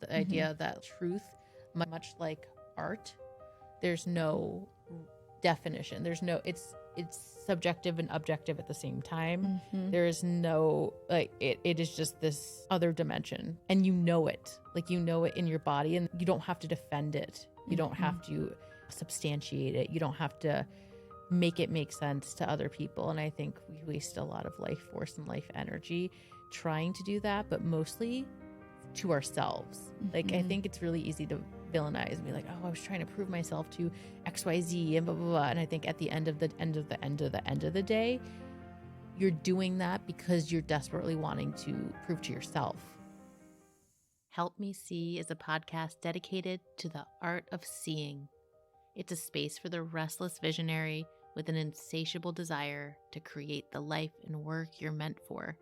The idea that truth, much like art, there's no definition. There's no, it's subjective and objective at the same time. There is no, like, it is just this other dimension, and you know it. Like, you know it in your body, and you don't have to defend it. You don't have to substantiate it. You don't have to make it make sense to other people. And I think we waste a lot of life force and life energy trying to do that, but mostly to ourselves. Like, I think it's really easy to villainize and be like, oh, I was trying to prove myself to XYZ and blah, blah, blah. And I think at the end of the day, you're doing that because you're desperately wanting to prove to yourself. Help Me See is a podcast dedicated to the art of seeing. It's a space for the restless visionary with an insatiable desire to create the life and work you're meant for.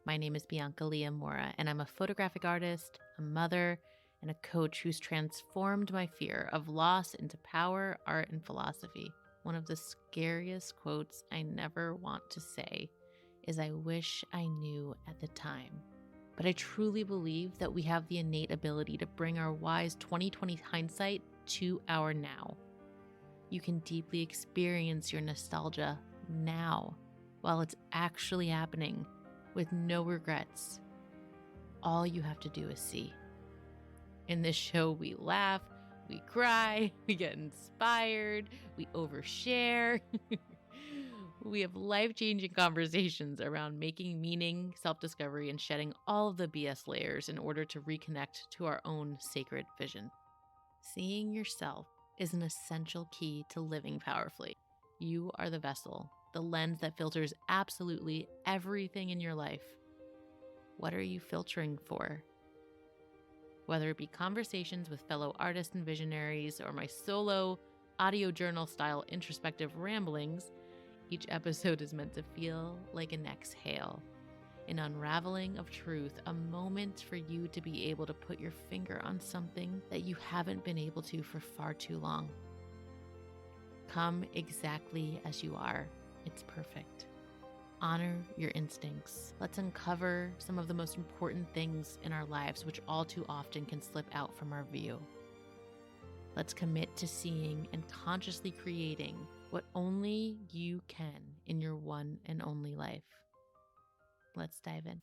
My name is Megan Moran, and I'm a photographic artist, a mother, and a coach who's transformed my fear of loss into power, art, and philosophy. One of the scariest quotes I never want to say is, "I wish I knew at the time." But I truly believe that we have the innate ability to bring our wise 20/20 hindsight to our now. You can deeply experience your nostalgia now while it's actually happening with no regrets. All you have to do is see. In this show, we laugh, we cry, we get inspired, we overshare. We have life-changing conversations around making meaning, self-discovery, and shedding all of the BS layers in order to reconnect to our own sacred vision. Seeing yourself is an essential key to living powerfully. You are the vessel, the lens that filters absolutely everything in your life. What are you filtering for? Whether it be conversations with fellow artists and visionaries or my solo audio journal style introspective ramblings, each episode is meant to feel like an exhale, an unraveling of truth, a moment for you to be able to put your finger on something that you haven't been able to for far too long. Come exactly as you are. It's perfect. Honor your instincts. Let's uncover some of the most important things in our lives, which all too often can slip out from our view. Let's commit to seeing and consciously creating what only you can in your one and only life. Let's dive in.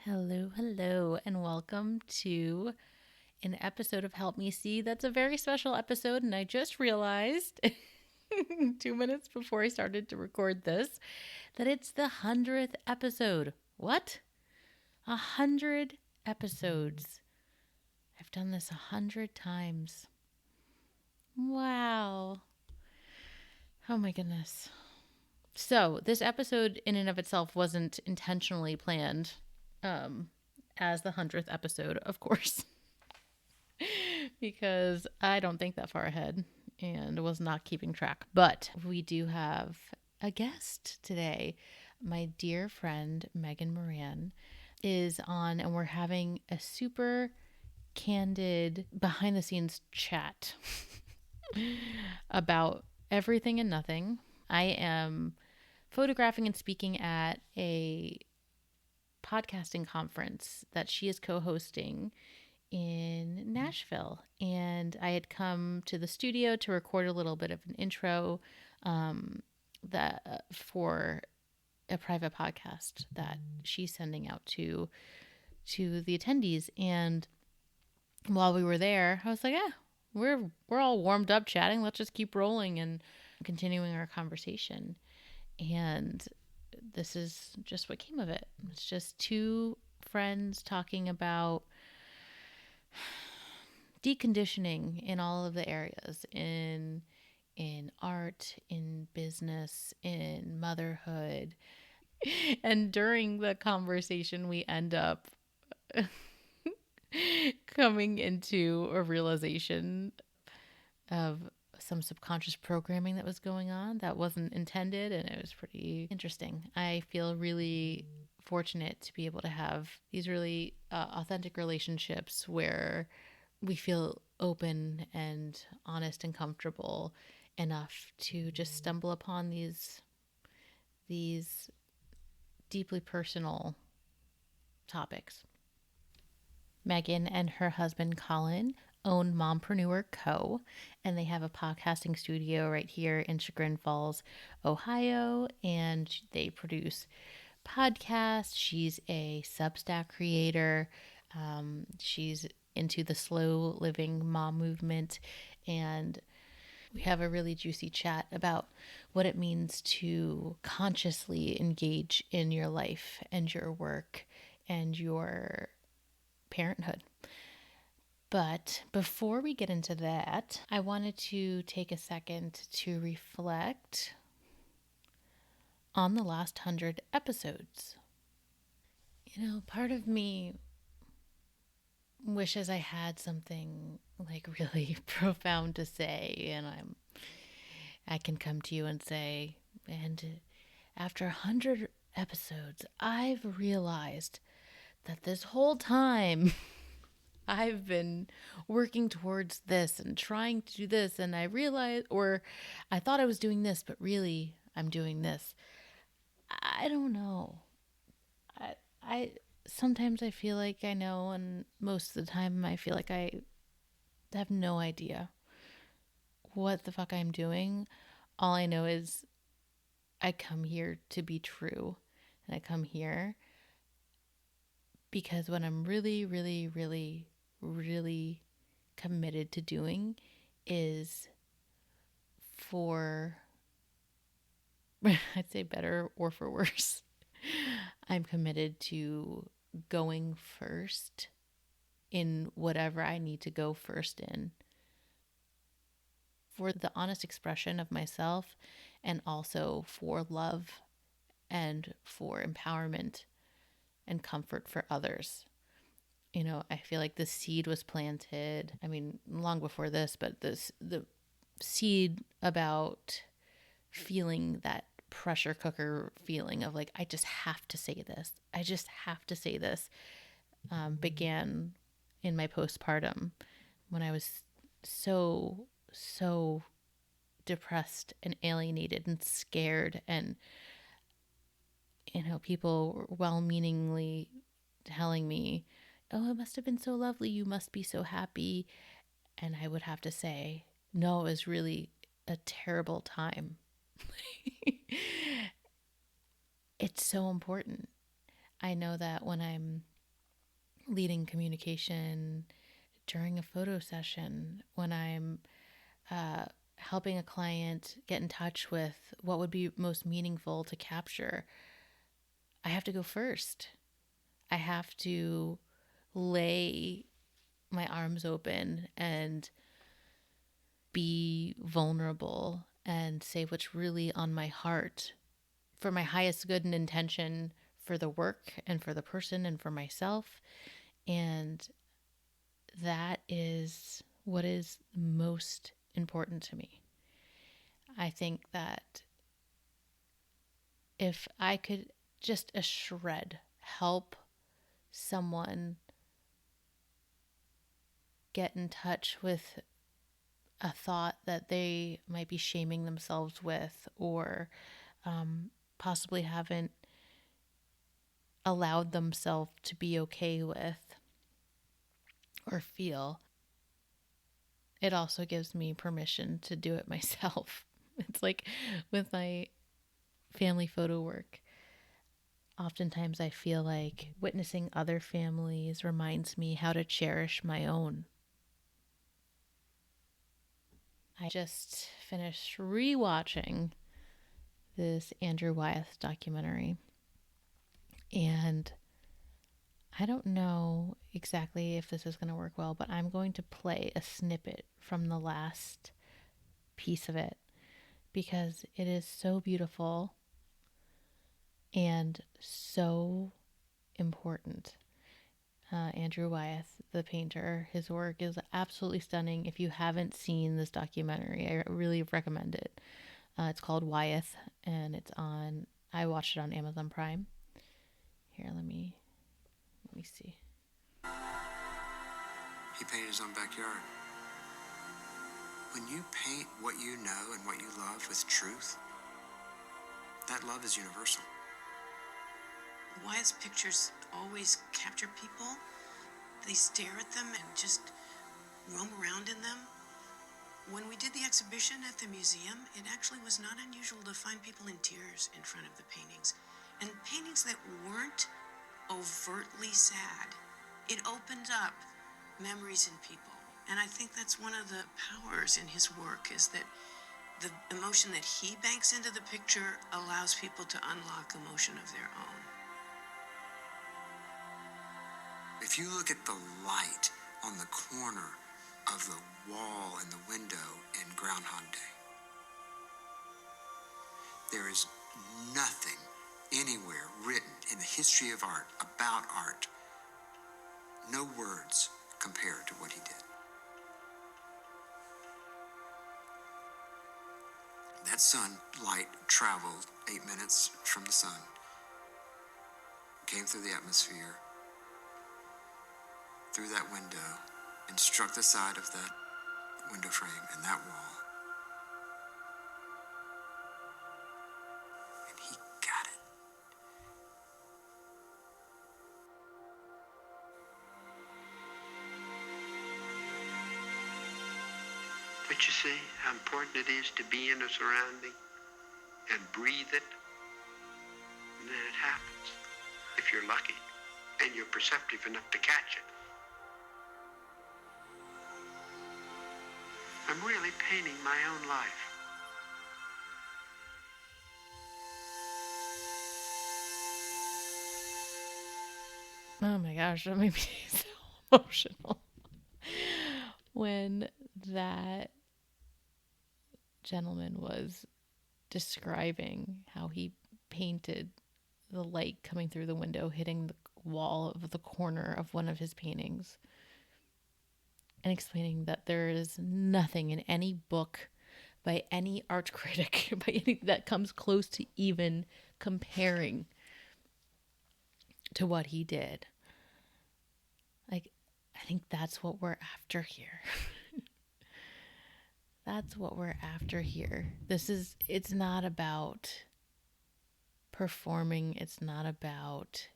Hello, and welcome to an episode of Help Me See. That's a very special episode, and I just realized 2 minutes before I started to record this that it's the 100th episode. What? 100 episodes. I've done this 100 times. Wow. Oh my goodness. So this episode in and of itself wasn't intentionally planned as the 100th episode, of course, because I don't think that far ahead and was not keeping track. But we do have a guest today. My dear friend, Megan Moran, is on, and we're having a super candid behind the scenes chat about everything and nothing. I am photographing and speaking at a podcasting conference that she is co-hosting in Nashville. And I had come to the studio to record a little bit of an intro for a private podcast that she's sending out to the attendees. And while we were there, I was like, we're all warmed up chatting. Let's just keep rolling and continuing our conversation. And this is just what came of it. It's just two friends talking about deconditioning in all of the areas, in art, in business, in motherhood. And during the conversation, we end up coming into a realization of some subconscious programming that was going on that wasn't intended, and it was pretty interesting. I feel really fortunate to be able to have these really authentic relationships where we feel open and honest and comfortable enough to just stumble upon these deeply personal topics. Megan and her husband Colin own Mompreneur Co. And they have a podcasting studio right here in Chagrin Falls, Ohio. And they produce podcasts. She's a Substack creator. She's into the slow living mom movement. And we have a really juicy chat about what it means to consciously engage in your life and your work and your parenthood. But before we get into that, I wanted to take a second to reflect on the last 100 episodes. You know, part of me wishes I had something like really profound to say, and I can come to you and say, and after 100 episodes, I've realized that this whole time I've been working towards this and trying to do this, and I realized, or I thought I was doing this, but really I'm doing this. I don't know. I sometimes I feel like I know, and most of the time I feel like I have no idea what the fuck I'm doing. All I know is I come here to be true, and I come here because what I'm really, really, really, really committed to doing is for, I'd say better or for worse. I'm committed to going first in whatever I need to go first in for the honest expression of myself, and also for love and for empowerment and comfort for others. You know, I feel like the seed was planted, I mean, long before this, but the seed about feeling that pressure cooker feeling of like, I just have to say this. I just have to say this, began in my postpartum when I was so depressed and alienated and scared, and you know, people well-meaningly telling me, oh, it must have been so lovely, you must be so happy, and I would have to say, no, it was really a terrible time. It's so important. I know that when I'm leading communication during a photo session, when I'm helping a client get in touch with what would be most meaningful to capture, I have to go first. I have to lay my arms open and be vulnerable and say what's really on my heart for my highest good and intention for the work and for the person and for myself. And that is what is most important to me. I think that if I could just a shred help someone get in touch with a thought that they might be shaming themselves with, or possibly haven't allowed themselves to be okay with or feel, it also gives me permission to do it myself. It's like with my family photo work, oftentimes I feel like witnessing other families reminds me how to cherish my own. I just finished rewatching this Andrew Wyeth documentary, and I don't know exactly if this is going to work well, but I'm going to play a snippet from the last piece of it because it is so beautiful and so important. Andrew Wyeth, the painter, his work is absolutely stunning. If you haven't seen this documentary, I really recommend it. It's called Wyeth, and I watched it on Amazon Prime. Here, let me see. He painted his own backyard. When you paint what you know and what you love with truth, that love is universal. Wyeth's pictures always capture people They stare at them and just roam around in them. When we did the exhibition at the museum, it actually was not unusual to find people in tears in front of the paintings. And paintings that weren't overtly sad. It opened up memories in people. And I think that's one of the powers in his work, is that the emotion that he banks into the picture allows people to unlock emotion of their own. If you look at the light on the corner of the wall and the window in Groundhog Day, there is nothing anywhere written in the history of art about art. No words compare to what he did. That sunlight traveled 8 minutes from the sun, came through the atmosphere, through that window, and struck the side of that window frame and that wall. And he got it. But you see how important it is to be in a surrounding and breathe it? And then it happens, if you're lucky and you're perceptive enough to catch it. I'm really painting my own life. Oh my gosh, that made me so emotional. When that gentleman was describing how he painted the light coming through the window, hitting the wall of the corner of one of his paintings, and explaining that there is nothing in any book by any art critic that comes close to even comparing to what he did. Like, I think that's what we're after here. That's what we're after here. It's not about performing. It's not about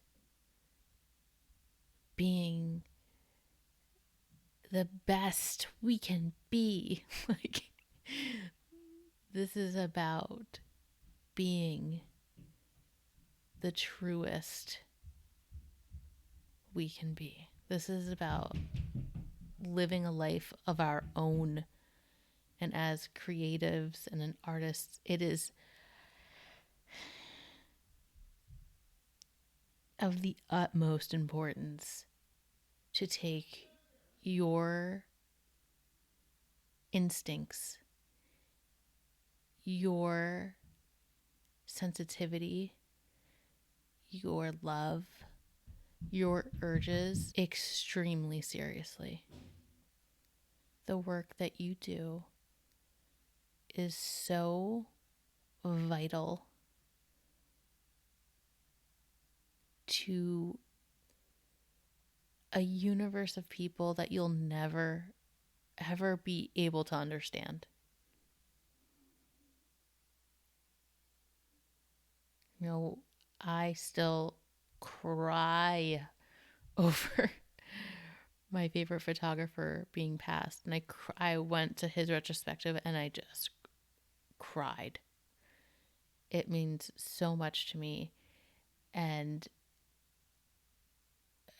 being the best we can be. Like, this is about being the truest we can be. This is about living a life of our own. And as creatives and an artist, it is of the utmost importance to take your instincts, your sensitivity, your love, your urges extremely seriously. The work that you do is so vital to a universe of people that you'll never, ever be able to understand. You know, I still cry over my favorite photographer being passed. And I went to his retrospective and I just cried. It means so much to me. And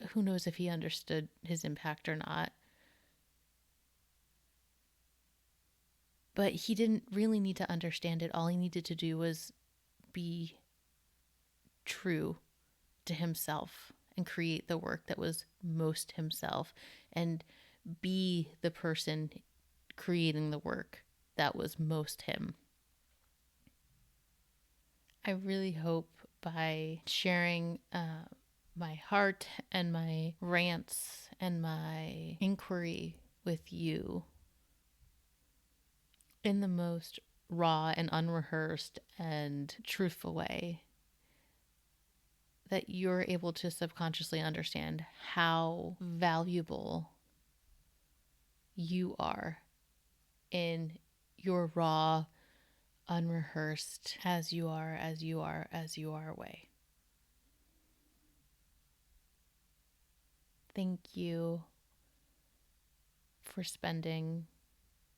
who knows if he understood his impact or not. But he didn't really need to understand it. All he needed to do was be true to himself and create the work that was most himself and be the person creating the work that was most him. I really hope by sharing my heart and my rants and my inquiry with you in the most raw and unrehearsed and truthful way, that you're able to subconsciously understand how valuable you are in your raw, unrehearsed, as you are way. thank you for spending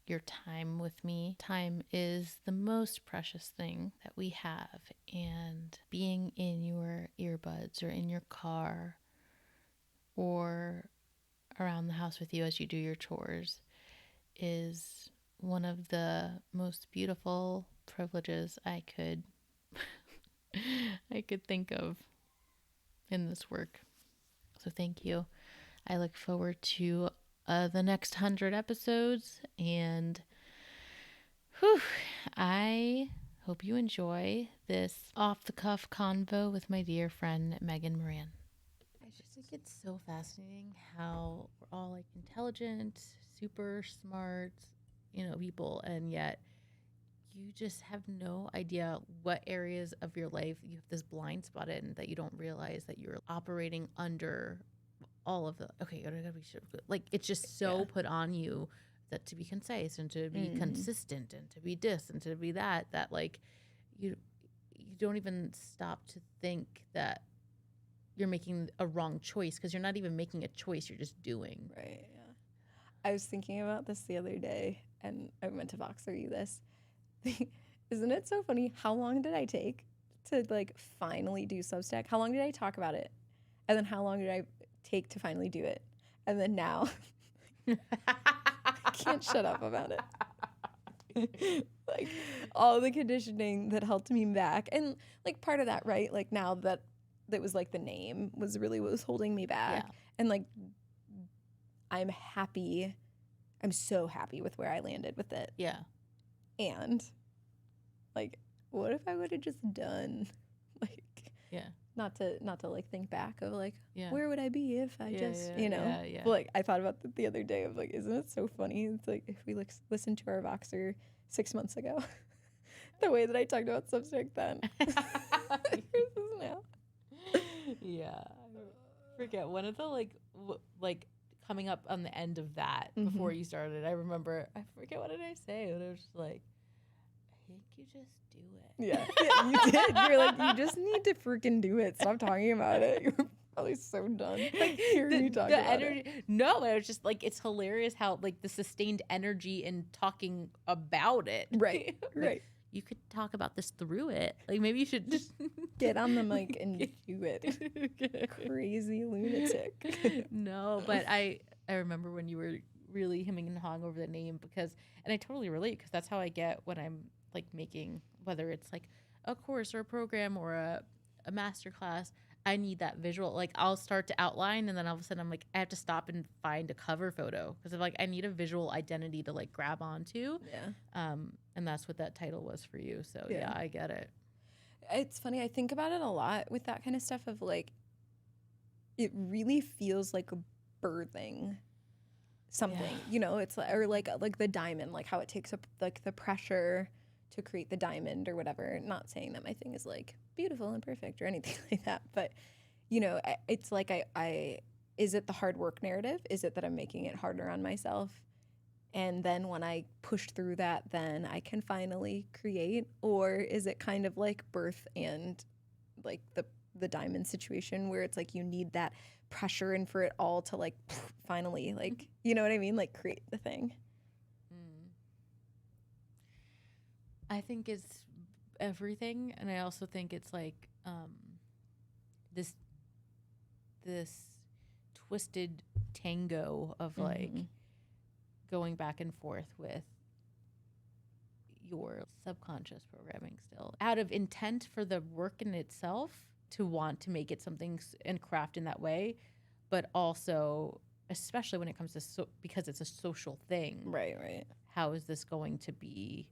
your time with me. Time is the most precious thing that we have, and being in your earbuds or in your car or around the house with you as you do your chores is one of the most beautiful privileges I could think of in this work. So thank you. I look forward to the next 100 episodes, and I hope you enjoy this off-the-cuff convo with my dear friend Megan Moran. I just think it's so fascinating how we're all like intelligent, super smart, people, and yet you just have no idea what areas of your life you have this blind spot in that you don't realize that you're operating under all of the, like, it's just so put on you that to be concise and to be consistent and to be this and to be that like you don't even stop to think that you're making a wrong choice, because you're not even making a choice, you're just doing. Right, yeah. I was thinking about this the other day, and I meant to Voxer you this. Isn't it so funny? How long did I take to like finally do Substack? How long did I talk about it? And then how long did I take to finally do it? And then now I can't shut up about it. Like all the conditioning that held me back. And like part of that, right? Like now that was like the name was really what was holding me back. Yeah. And like I'm happy. I'm so happy with where I landed with it. Yeah. And like, what if I would have just done like, yeah, not to like think back of like, yeah, where would I be if I just, yeah. But, like I thought about that the other day of like, isn't it so funny? It's like if we listened to our Voxer 6 months ago, the way that I talked about Substack then, here's this now. Yeah, I forget one of the like coming up on the end of that before you started. I remember, I forget what did I say, but it was just like, I think you just do it. Yeah, you did. You're like, you just need to freaking do it. Stop talking about it. You're probably so done. Like hearing you talk about it. No, it was just like, it's hilarious how like the sustained energy in talking about it. Right, right. You could talk about this through it. Like maybe you should just get on the mic and do it. Crazy lunatic. No, but I remember when you were really hemming and hawing over the name, and I totally relate, because that's how I get when I'm like making, whether it's like a course or a program or a master class, I need that visual. Like I'll start to outline, and then all of a sudden I'm like, I have to stop and find a cover photo, because I'm like, I need a visual identity to like grab onto. Yeah. And that's what that title was for you. So yeah, I get it. It's funny. I think about it a lot with that kind of stuff of like, it really feels like birthing something, it's like, or like the diamond, like how it takes up like the pressure to create the diamond or whatever. Not saying that my thing is like beautiful and perfect or anything like that, but it's like I is it the hard work narrative? Is it that I'm making it harder on myself? And then when I push through that, then I can finally create? Or is it kind of like birth and like the diamond situation where it's like you need that pressure and for it all to like finally, like, you know what I mean? Like create the thing. I think it's everything. And I also think it's like this twisted tango of like going back and forth with your subconscious programming still, out of intent for the work in itself to want to make it something and craft in that way, but also especially when it comes to because it's a social thing, right, how is this going to be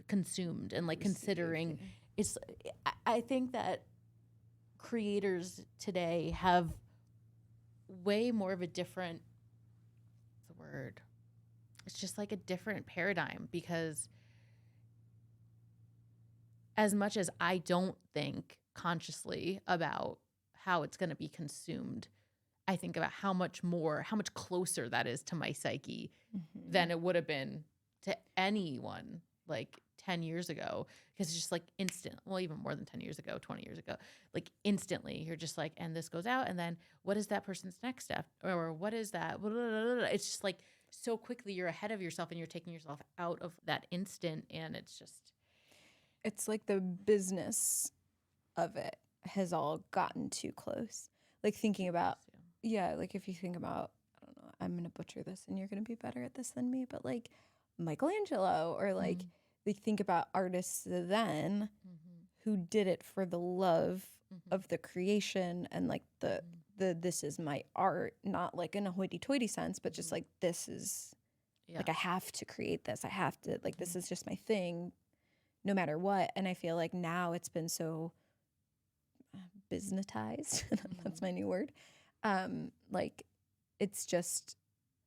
consumed? And like considering it's, I think that creators today have way more of a different, it's just like a different paradigm, because as much as I don't think consciously about how it's going to be consumed, I think about how much closer that is to my psyche than it would have been to anyone like 10 years ago, because it's just like instant, well, even more than 10 years ago, 20 years ago, like instantly you're just like, and this goes out, and then what is that person's next step, or what is that? It's just like so quickly you're ahead of yourself, and you're taking yourself out of that instant, and It's like the business of it has all gotten too close. Like thinking about, yeah, like if you think about, I don't know, I'm going to butcher this and you're going to be better at this than me, but like Michelangelo, or like they think about artists then who did it for the love of the creation and like the this is my art, not like in a hoity-toity sense, but just like this is like I have to create this. I have to, like this is just my thing no matter what. And I feel like now it's been so businessized. That's my new word. Like it's just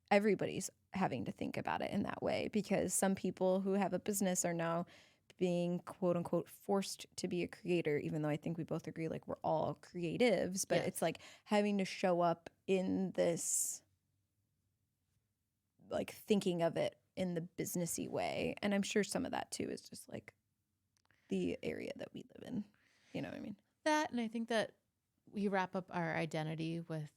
everybody's having to think about it in that way, because some people who have a business are now being quote unquote forced to be a creator, even though I think we both agree like we're all creatives, but it's like having to show up in this like thinking of it in the businessy way. And I'm sure some of that too is just like the area that we live in. You know what I mean? That, and I think that we wrap up our identity with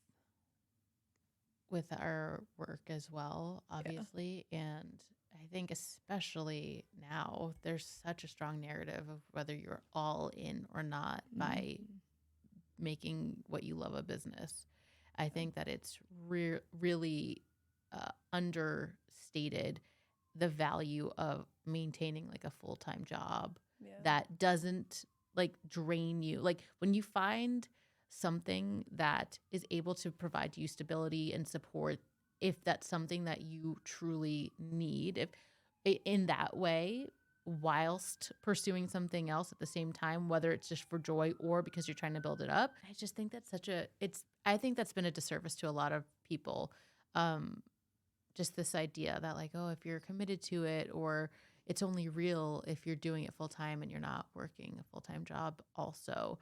our work as well, obviously. And I think especially now, there's such a strong narrative of whether you're all in or not by making what you love a business. I think that it's really understated the value of maintaining like a full-time job that doesn't like drain you. Like when you find something that is able to provide you stability and support, if that's something that you truly need, if in that way, whilst pursuing something else at the same time, whether it's just for joy or because you're trying to build it up. I just think that's I think that's been a disservice to a lot of people. Just this idea that like, oh, if you're committed to it, or it's only real if you're doing it full time and you're not working a full-time job also.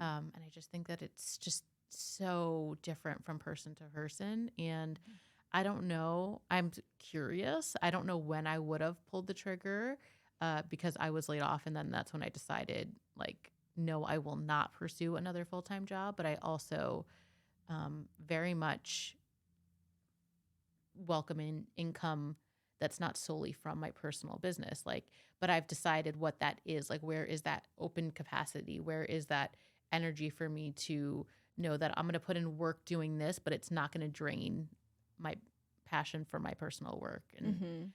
And I just think that it's just so different from person to person. And I don't know. I'm curious. I don't know when I would have pulled the trigger because I was laid off. And then that's when I decided like, no, I will not pursue another full-time job. But I also very much welcome in income that's not solely from my personal business. Like, but I've decided what that is. Like, where is that open capacity? Where is that energy for me to know that I'm going to put in work doing this, but it's not going to drain my passion for my personal work. And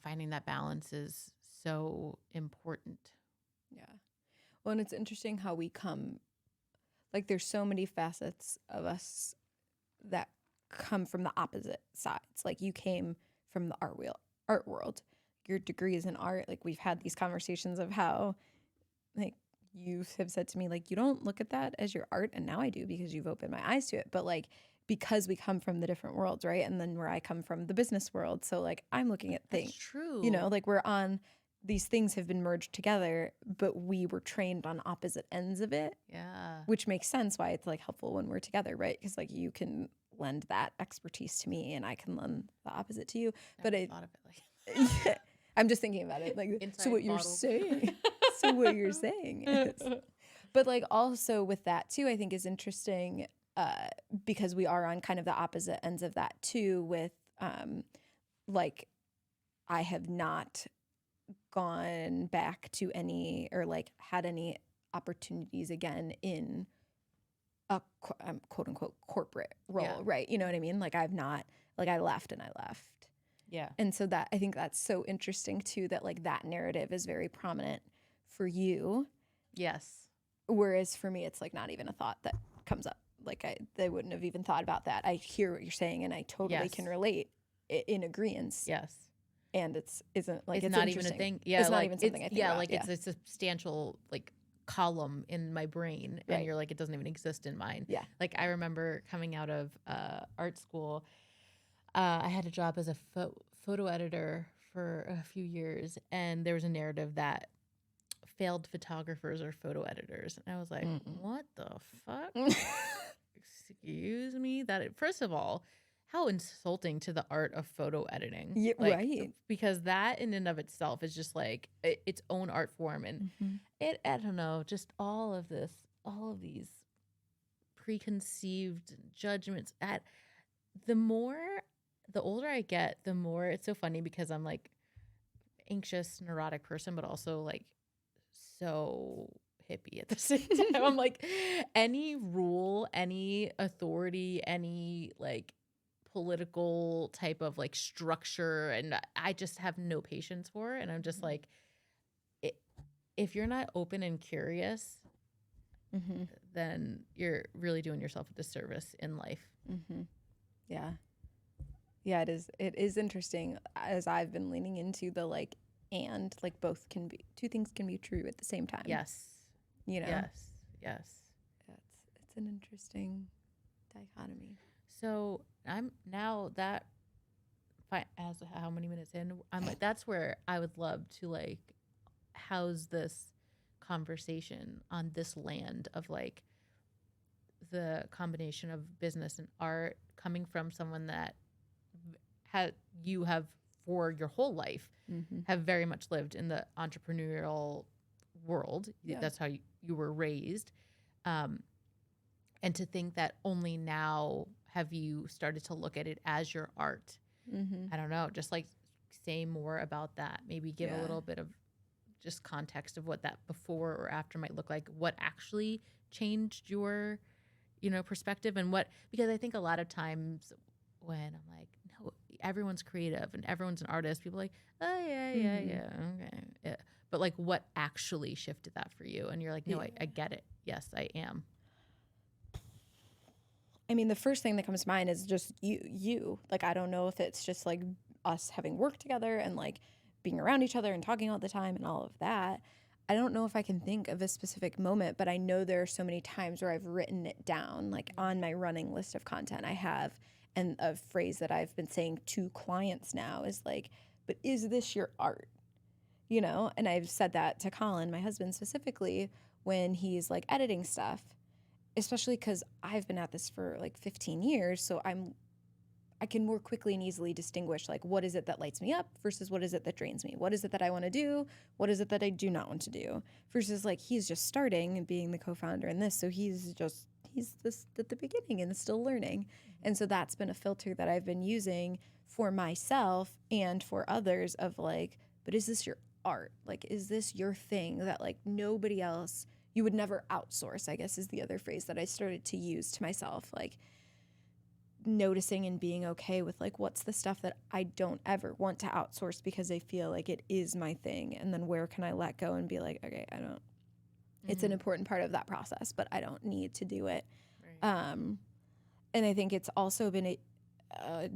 finding that balance is so important. Yeah. Well, and it's interesting how we come, like there's so many facets of us that come from the opposite sides. Like you came from the art world. Your degree is in art. Like we've had these conversations of how like you have said to me, like, you don't look at that as your art. And now I do because you've opened my eyes to it. But like, because we come from the different worlds, right? And then where I come from the business world. So like I'm looking at things, That's true. You know, like we're on, these things have been merged together, but we were trained on opposite ends of it. Yeah. Which makes sense why it's like helpful when we're together, right? Because like you can lend that expertise to me and I can lend the opposite to you. But I thought of it like yeah, I'm just thinking about it. Like, Inside so what you're bottle. saying, so what you're saying is, but like also with that too, I think is interesting because we are on kind of the opposite ends of that too with like I have not gone back to any or like had any opportunities again in a quote unquote corporate role, right? You know what I mean? Like I've not, like I left and I left. Yeah. And so that, I think that's so interesting too, that like that narrative is very prominent for you. Yes. Whereas for me, it's like not even a thought that comes up. Like they wouldn't have even thought about that. I hear what you're saying and I totally can relate in agreement. Yes. And it's it's not even a thing. Yeah. It's like, not even something I think about. Like it's a substantial like column in my brain and you're like, it doesn't even exist in mine. Yeah. Like I remember coming out of art school, I had a job as a photo editor for a few years, and there was a narrative that failed photographers are photo editors. And I was like, what the fuck? Excuse me? That first of all, how insulting to the art of photo editing. Yeah, Like, right. because that in and of itself is just like its own art form. And I don't know, just all of these preconceived judgments. The older I get, the more it's so funny because I'm like anxious, neurotic person, but also like so hippie at the same time. I'm like, any rule, any authority, any like political type of like structure, and I just have no patience for it. And I'm just like, if you're not open and curious, then you're really doing yourself a disservice in life. Yeah. Yeah, it is interesting as I've been leaning into the like, and like both can be, two things can be true at the same time. Yes. You know? Yes. It's an interesting dichotomy. So I'm now that, as how many minutes in, I'm like, that's where I would love to like house this conversation on this land of like the combination of business and art coming from someone that you have for your whole life have very much lived in the entrepreneurial world. Yeah. That's how you were raised. And to think that only now have you started to look at it as your art. I don't know, just like say more about that. Maybe give a little bit of just context of what that before or after might look like, what actually changed your, perspective, and because I think a lot of times when I'm like, no, everyone's creative and everyone's an artist, people are like, oh yeah, okay. Yeah. But like what actually shifted that for you? And you're like, no, I get it. Yes, I am. I mean, the first thing that comes to mind is just you. Like, I don't know if it's just like us having worked together and like being around each other and talking all the time and all of that. I don't know if I can think of a specific moment, but I know there are so many times where I've written it down, like on my running list of content I have. And a phrase that I've been saying to clients now is like, but is this your art? And I've said that to Colin, my husband specifically, when he's like editing stuff, especially because I've been at this for like 15 years. So I can more quickly and easily distinguish like what is it that lights me up versus what is it that drains me? What is it that I want to do? What is it that I do not want to do? Versus like he's just starting and being the co-founder in this. So he's this at the beginning and still learning. And so that's been a filter that I've been using for myself and for others of like, but is this your art? Like, is this your thing that like nobody else, you would never outsource, I guess is the other phrase that I started to use to myself. Like, noticing and being okay with like what's the stuff that I don't ever want to outsource because I feel like it is my thing, and then where can I let go and be like, okay, I don't it's an important part of that process, but I don't need to do it. Right. And I think it's also been a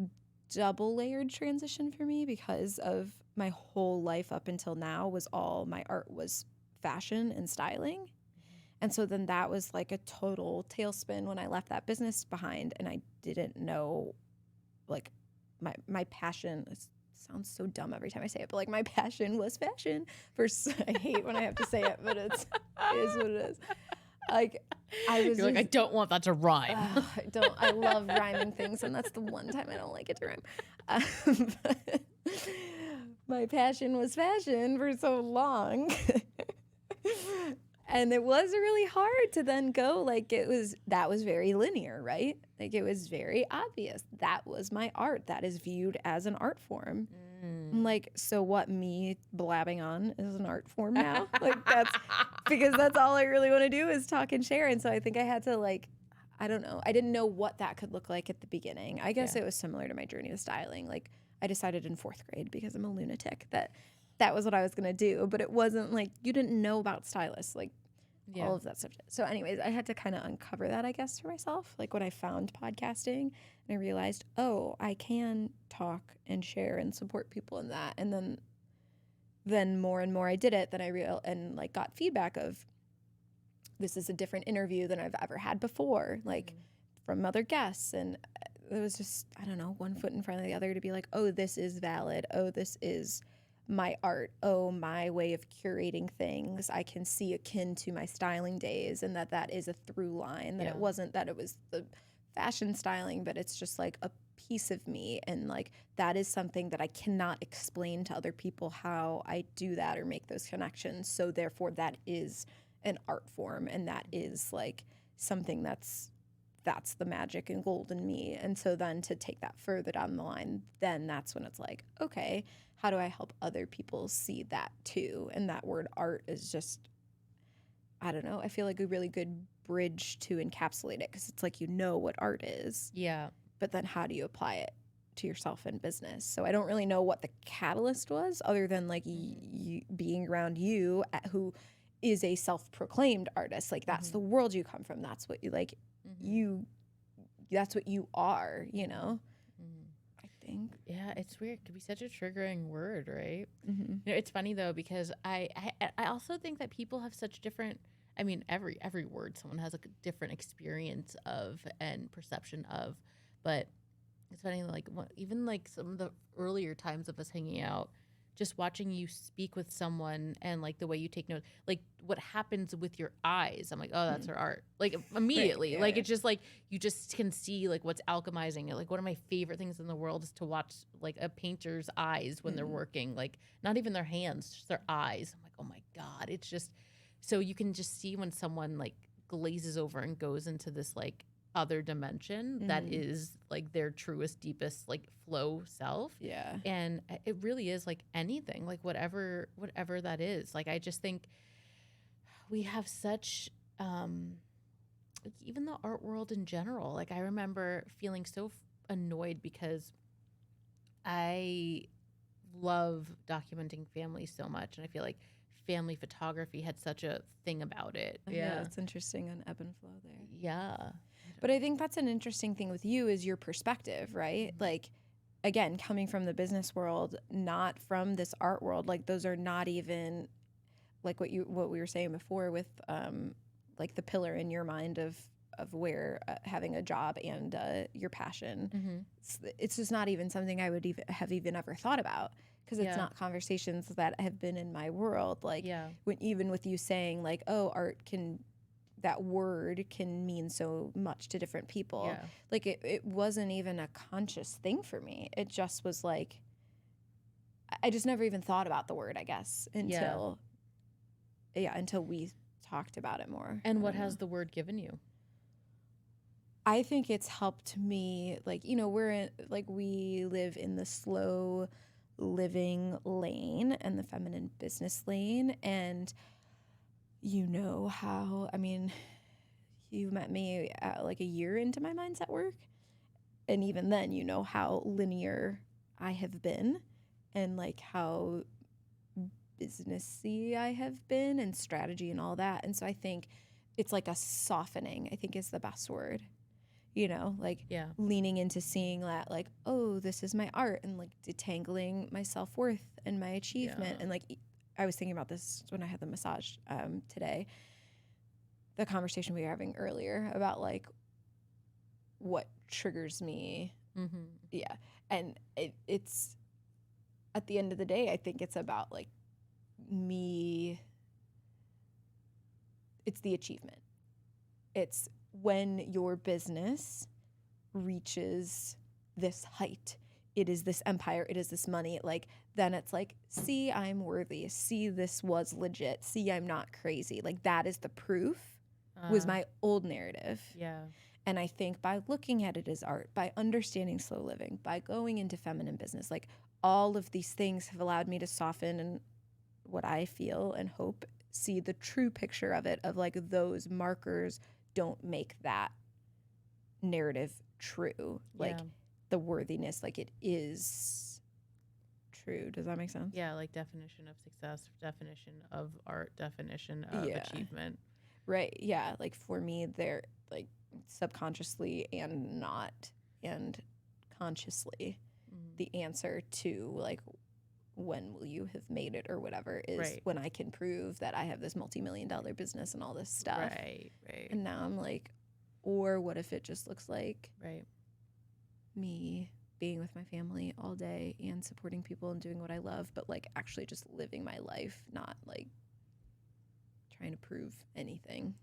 double layered transition for me because of my whole life up until now was all my art was fashion and styling. And so then that was like a total tailspin when I left that business behind, and I didn't know, like, my passion, it sounds so dumb every time I say it, but like my passion was fashion. I hate when I have to say it, but it is what it is. Like, You're like, I don't want that to rhyme. I love rhyming things, and that's the one time I don't like it to rhyme. But my passion was fashion for so long. And it was really hard to then go, like, that was very linear, right? Like, it was very obvious. That was my art. That is viewed as an art form. Like, so what, me blabbing on is an art form now? Like, that's, because that's all I really want to do is talk and share. And so I think I had to, like, I don't know. I didn't know what that could look like at the beginning. I guess it was similar to my journey to styling. Like, I decided in 4th grade, because I'm a lunatic, that was what I was going to do. But it wasn't like, you didn't know about stylists. Like, all of that stuff. So anyways, I had to kind of uncover that, I guess, for myself. Like when I found podcasting and I realized, oh, I can talk and share and support people in that. And then more and more I did it, then and like got feedback of, this is a different interview than I've ever had before, like from other guests. And it was just, I don't know, one foot in front of the other to be like, oh, this is valid. Oh, this is my art. Oh, my way of curating things I can see akin to my styling days, and that is a through line, that it wasn't that it was the fashion styling, but it's just like a piece of me, and like that is something that I cannot explain to other people how I do that or make those connections. So therefore that is an art form, and that is like something that's the magic and gold in me. And so then to take that further down the line, then that's when it's like, okay, how do I help other people see that too? And that word art is just, I don't know, I feel like a really good bridge to encapsulate it, because it's like, you know what art is, Yeah. but then how do you apply it to yourself in business? So I don't really know what the catalyst was, other than like you being around you, who is a self-proclaimed artist. Like that's the world you come from. That's what you like. That's what you are. You know. I think. Yeah, it's weird. It could be such a triggering word, right? Mm-hmm. You know, it's funny though, because I also think that people have such different. I mean, every word someone has a different experience of and perception of, but it's funny, like even like some of the earlier times of us hanging out, just watching you speak with someone and like the way you take notes, like what happens with your eyes. I'm like, oh, that's her art. Like immediately, Right, like yeah. it's just like you just can see like what's alchemizing it. Like one of my favorite things in the world is to watch like a painter's eyes when they're working, like not even their hands, just their eyes. I'm like, oh my God, it's just so you can just see when someone like glazes over and goes into this like other dimension that is like their truest, deepest like flow self. Yeah. And it really is like anything, like whatever that is. Like I just think we have such like even the art world in general. Like I remember feeling so annoyed because I love documenting families so much, and I feel like family photography had such a thing about it. Yeah, it's interesting on ebb and flow there. Yeah. But I think that's an interesting thing with you, is your perspective, right? Like, again, coming from the business world, not from this art world. Like those are not even like what we were saying before with like the pillar in your mind of where having a job and your passion. It's just not even something I would even ever thought about, because it's not conversations that have been in my world. Like even with you saying like, oh, art that word can mean so much to different people. Yeah. Like it wasn't even a conscious thing for me. It just was like, I just never even thought about the word, I guess, until we talked about it more. And what has the word given you? I think it's helped me, like, you know, we live in the slow living lane and the feminine business lane. And you know how, I mean, you met me like a year into my mindset work. And even then, you know how linear I have been, and like how businessy I have been, and strategy and all that. And so I think it's like a softening, I think is the best word. You know, like leaning into seeing that, like, oh, this is my art, and like detangling my self-worth and my achievement. And like, I was thinking about this when I had the massage today, the conversation we were having earlier about like what triggers me. Yeah. And it's at the end of the day, I think it's about like me. It's the achievement. It's when your business reaches this height, it is this empire, it is this money, like then it's like, see, I'm worthy, see, this was legit, see, I'm not crazy. Like that is the proof, was my old narrative. Yeah. And I think by looking at it as art, by understanding slow living, by going into feminine business, like all of these things have allowed me to soften and what I feel and hope see the true picture of it, of like those markers don't make that narrative true. Like the worthiness, like it is true. Does that make sense? Yeah, like definition of success, definition of art, definition of achievement. Right. Yeah. Like for me, they're like subconsciously and not and consciously the answer to like, when will you have made it or whatever is when I can prove that I have this multi-million-dollar business and all this stuff. Right. And now I'm like, or what if it just looks like me being with my family all day and supporting people and doing what I love, but like actually just living my life, not like trying to prove anything.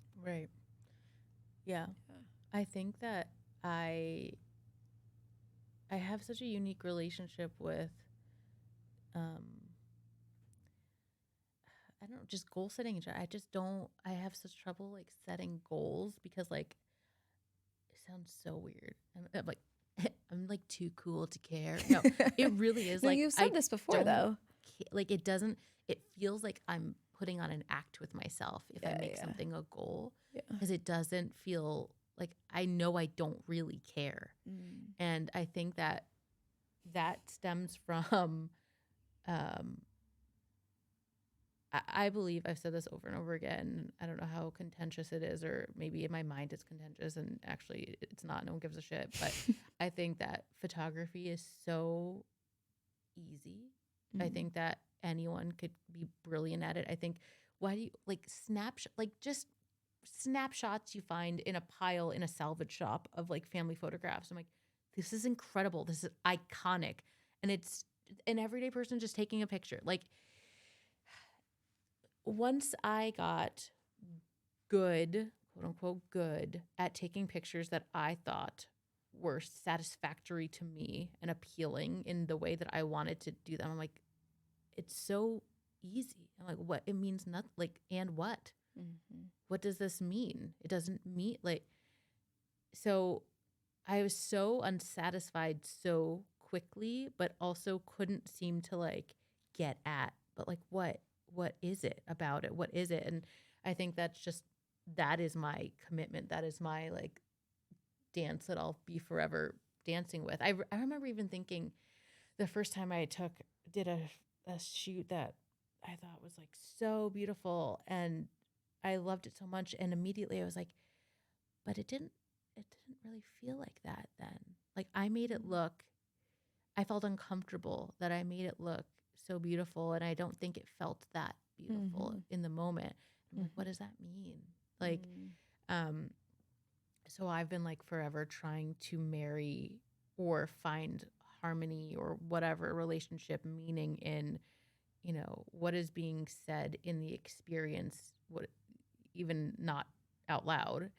Yeah. I think that I I have such a unique relationship with, um, I don't know, just goal setting. I just don't, I have such trouble like setting goals because like it sounds so weird. I'm like, I'm like too cool to care. No, it really is No, like, you've I said this before don't though. like, it doesn't, it feels like I'm putting on an act with myself if I Yeah, make yeah. something a goal Yeah. because it doesn't feel like I know I don't really care. And I think that that stems from, um, I believe I've said this over and over again. I don't know how contentious it is, or maybe in my mind it's contentious and actually it's not. No one gives a shit. But I think that photography is so easy. I think that anyone could be brilliant at it. I think, why do you like just snapshots you find in a pile in a salvage shop of like family photographs? I'm like, this is incredible. This is iconic. And it's an everyday person just taking a picture. Like, once I got good, quote unquote, good at taking pictures that I thought were satisfactory to me and appealing in the way that I wanted to do them, I'm like, it's so easy. I'm like, what? It means nothing. Like, and what? What does this mean? It doesn't mean like, so I was so unsatisfied so quickly, but also couldn't seem to like get at, but like, what is it about it? What is it? And I think that is my commitment. That is my like dance that I'll be forever dancing with. I remember even thinking the first time I did a shoot that I thought was like so beautiful and I loved it so much. And immediately I was like, but it didn't really feel like that then. Like I made it look, I felt uncomfortable that I made it look so beautiful. And I don't think it felt that beautiful in the moment. I'm like, what does that mean? Like, so I've been like forever trying to marry or find harmony or whatever relationship meaning in, what is being said in the experience, what even not out loud,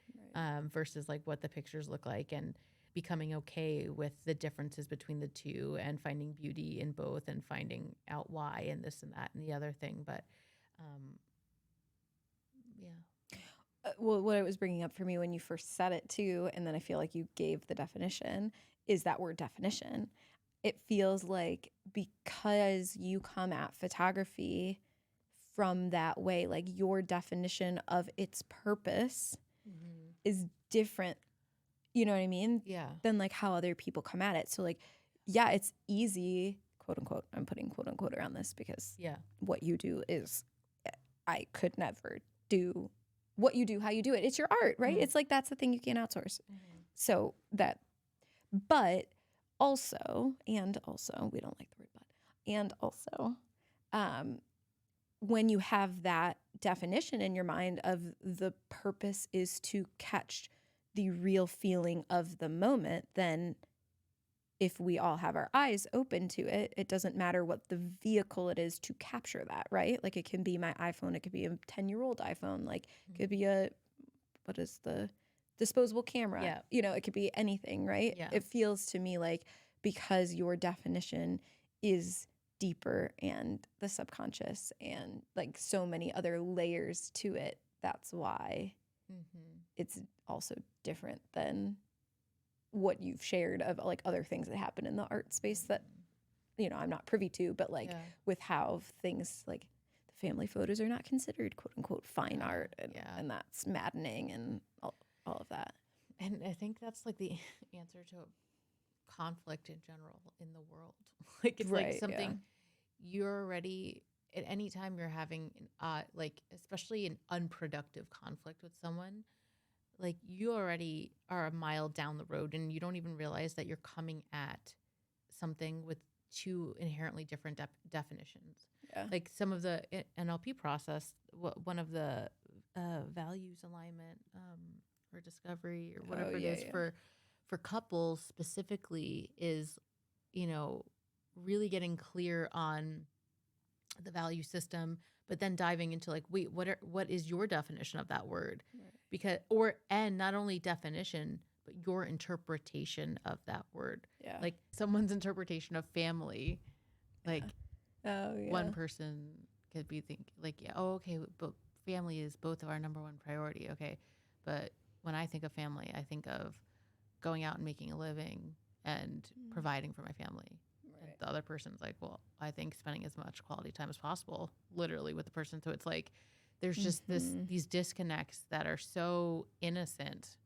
versus like what the pictures look like, and becoming okay with the differences between the two and finding beauty in both and finding out why and this and that and the other thing. But yeah. Well, what it was bringing up for me when you first said it too, and then I feel like you gave the definition, is that word definition. It feels like because you come at photography from that way, like your definition of its purpose is different, you know what I mean? Yeah. Than like how other people come at it. So like, yeah, it's easy, quote unquote, I'm putting quote unquote around this because what you do is, I could never do what you do, how you do it. It's your art, right? It's like, that's the thing you can't outsource. So that, but also, we don't like the word but, and also, when you have that definition in your mind of the purpose is to catch the real feeling of the moment, then if we all have our eyes open to it, it doesn't matter what the vehicle it is to capture that, right? Like it can be my iPhone, it could be a 10-year-old iPhone, like it could be what is the disposable camera? Yeah. It could be anything, right? Yeah. It feels to me like because your definition is deeper and the subconscious and like so many other layers to it, that's why it's also different than what you've shared of like other things that happen in the art space that I'm not privy to, but like with how things like the family photos are not considered quote unquote fine art, and that's maddening and all of that. And I think that's like the answer to conflict in general in the world. Like it's like something you're already, at any time you're having like especially an unproductive conflict with someone, like you already are a mile down the road and you don't even realize that you're coming at something with two inherently different definitions. Like some of the NLP process, one of the values alignment or discovery or whatever it is for couples specifically is, really getting clear on the value system, but then diving into like, wait, what is your definition of that word? Because and not only definition, but your interpretation of that word. Yeah. Like someone's interpretation of family, like one person could be thinking like, yeah, oh, okay, but family is both of our number one priority. Okay. But when I think of family, I think of going out and making a living and providing for my family. And the other person's like, well, I think spending as much quality time as possible, literally with the person. So it's like, there's just these disconnects that are so innocent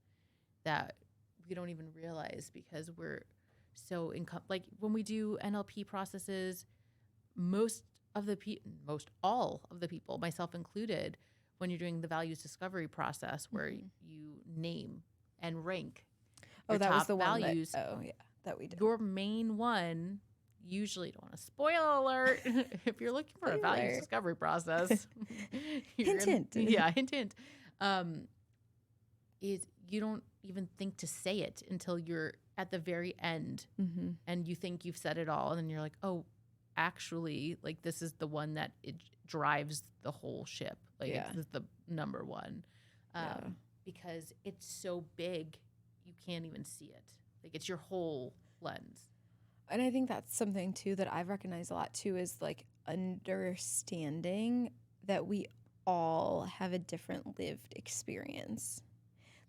that we don't even realize because we're so like when we do NLP processes, most all of the people, myself included, when you're doing the values discovery process where you name and rank your that top was the values, one that we did. your main one, usually don't want to spoil alert if you're looking for a values discovery process. Hint. Yeah, hint. Is you don't even think to say it until you're at the very end and you think you've said it all. And then you're like, oh, actually, like this is the one that it drives the whole ship. Like this is the number one. Because it's so big, you can't even see it. Like it's your whole lens. And I think that's something too that I've recognized a lot too is like understanding that we all have a different lived experience.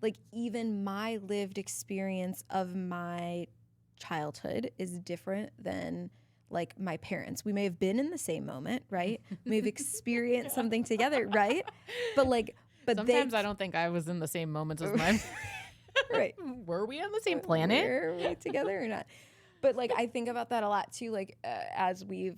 Like even my lived experience of my childhood is different than like my parents. We may have been in the same moment, right? We may have experienced something together, right? But sometimes I don't think I was in the same moments as my right. Were we on the same planet? Were we together or not? But like I think about that a lot too. Like as we've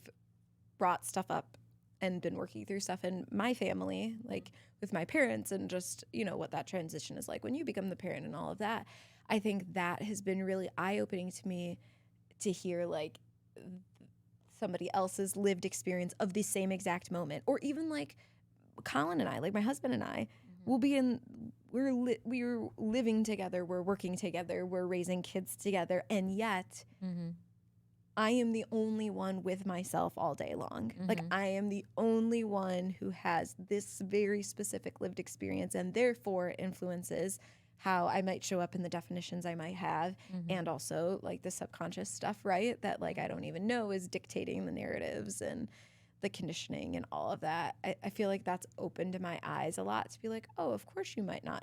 brought stuff up and been working through stuff in my family, like with my parents, and just what that transition is like when you become the parent and all of that. I think that has been really eye-opening to me to hear like somebody else's lived experience of the same exact moment, or even like Colin and I, like my husband and I, will be in. We're living together, we're working together, we're raising kids together, and yet I am the only one with myself all day long. Like I am the only one who has this very specific lived experience, and therefore influences how I might show up in the definitions I might have, and also like the subconscious stuff, right? That like I don't even know is dictating the narratives and the conditioning and all of that. I feel like that's opened my eyes a lot to be like, oh, of course you might not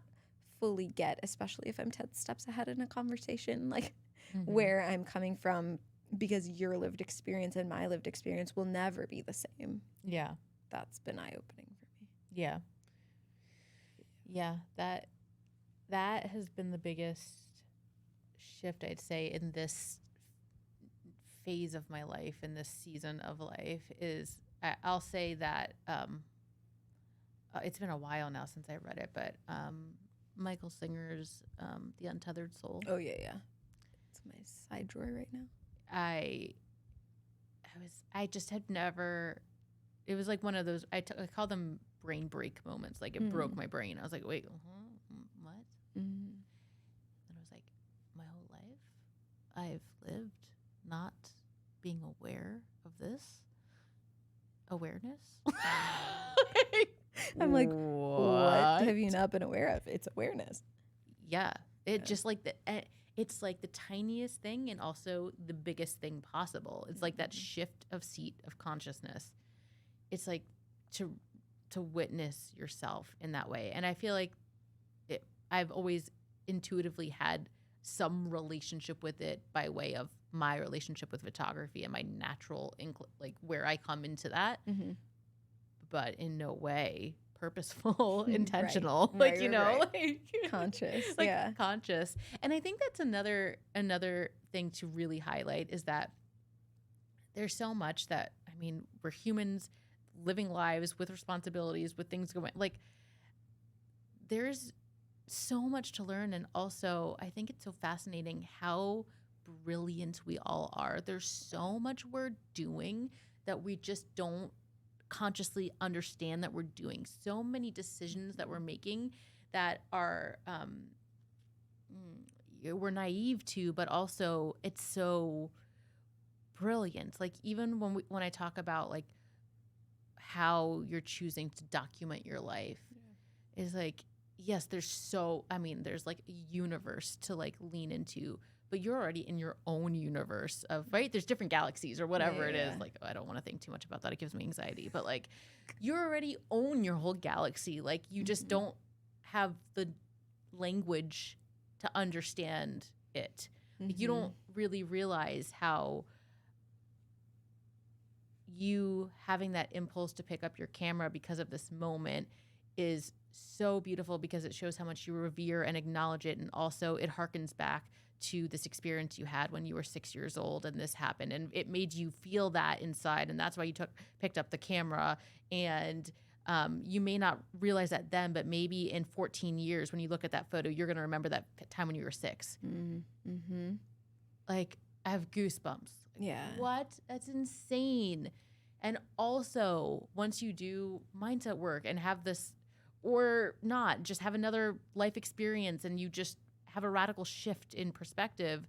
fully get, especially if I'm 10 steps ahead in a conversation, like where I'm coming from, because your lived experience and my lived experience will never be the same. Yeah. That's been eye-opening for me. Yeah. Yeah, that has been the biggest shift, I'd say, in this phase of my life, in this season of life, is I'll say that it's been a while now since I read it, but Michael Singer's The Untethered Soul. Oh, yeah. It's my side drawer right now. I just had never, it was like one of those, I call them brain break moments. Like it broke my brain. I was like, wait, what? And I was like, my whole life I've lived not being aware of this awareness. I'm like, what have you not been aware of? It's awareness. Yeah. Just like it's like the tiniest thing and also the biggest thing possible. It's like that shift of seat of consciousness. It's like to witness yourself in that way. And I feel like I've always intuitively had some relationship with it by way of my relationship with photography and my natural, like where I come into that, but in no way purposeful, intentional, right. Like conscious, like conscious. And I think that's another thing to really highlight is that there's so much that, I mean, we're humans living lives with responsibilities, with things going, like there's so much to learn. And also I think it's so fascinating how brilliant we all are. There's so much we're doing that we just don't consciously understand that we're doing. So many decisions that we're making that are we're naive to, but also it's so brilliant. Like even when I talk about like how you're choosing to document your life, is like yes, there's like a universe to like lean into, but you're already in your own universe of, right? There's different galaxies or whatever it is. Like, I don't want to think too much about that. It gives me anxiety, but like you already own your whole galaxy. Like you just don't have the language to understand it. Like, you don't really realize how you having that impulse to pick up your camera because of this moment is so beautiful, because it shows how much you revere and acknowledge it. And also it harkens back to this experience you had when you were 6 years old and this happened, and it made you feel that inside. And that's why you picked up the camera. And you may not realize that then, but maybe in 14 years, when you look at that photo, you're going to remember that time when you were 6. Like, I have goosebumps. Yeah. What? That's insane. And also, once you do mindset work and have this, or not, just have another life experience and you just have a radical shift in perspective,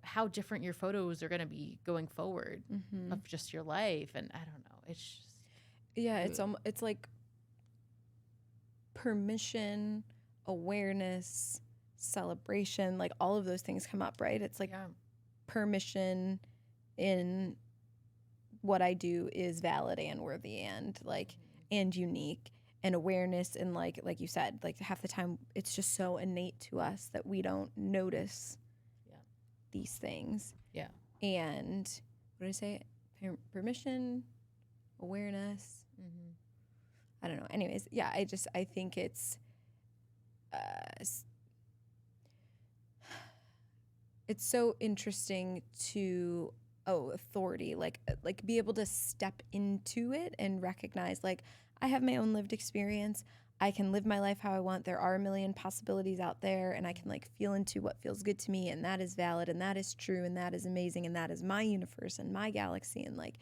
how different your photos are going to be going forward of just your life. And I don't know. It's just. Yeah, it's like permission, awareness, celebration, like all of those things come up, right? It's like permission in what I do is valid and worthy and like and unique, and awareness, and like you said, like half the time it's just so innate to us that we don't notice these things. Yeah. And what did I say? Permission, awareness. I don't know. Anyways, yeah, I think it's so interesting to authority, like be able to step into it and recognize, like, I have my own lived experience. I can live my life how I want. There are a million possibilities out there, and I can like feel into what feels good to me, and that is valid, and that is true, and that is amazing, and that is my universe and my galaxy. And like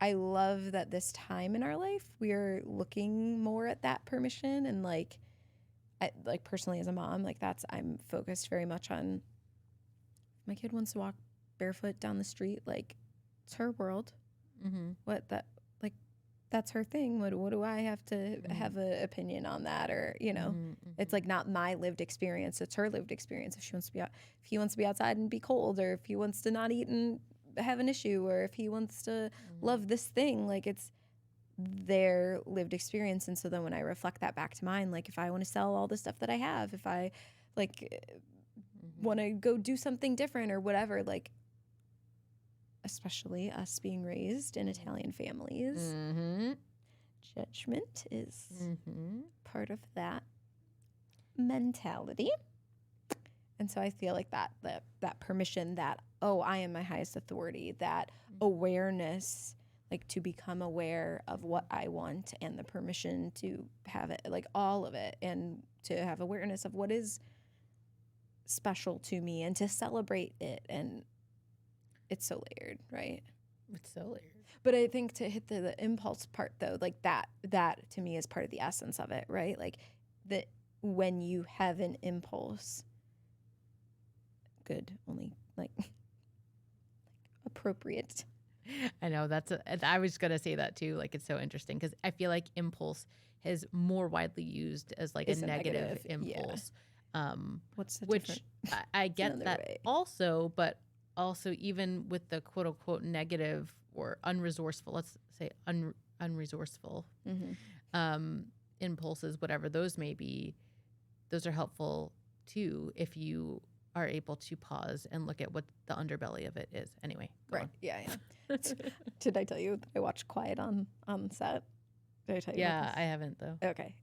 I love that this time in our life we are looking more at that permission, and like personally as a mom, like I'm focused very much on, my kid wants to walk barefoot down the street, like it's her world. That's her thing. What do I have to have an opinion on that? Or, you know, it's like not my lived experience. It's her lived experience. If he wants to be outside and be cold, or if he wants to not eat and have an issue, or if he wants to love this thing, like it's their lived experience. And so then when I reflect that back to mine, like if I want to sell all the stuff that I have, if I like want to go do something different or whatever, like, especially us being raised in Italian families, judgment is part of that mentality. And so I feel like that permission, that, oh, I am my highest authority, that awareness, like to become aware of what I want, and the permission to have it, like all of it, and to have awareness of what is special to me and to celebrate it. And it's so layered, right? It's so layered. But I think to hit the impulse part though, like that to me is part of the essence of it, right? Like that when you have an impulse, good, only like appropriate. I know I was going to say that too. Like, it's so interesting because I feel like impulse is more widely used as like a negative impulse. Yeah. What's the which I get that way. Also, but also even with the quote unquote negative or unresourceful, let's say unresourceful impulses, whatever those may be, those are helpful too if you are able to pause and look at what the underbelly of it is. Anyway, right? On. Yeah. Did I tell you that I watched Quiet on set? Did I tell you? Yeah, I haven't though. Okay.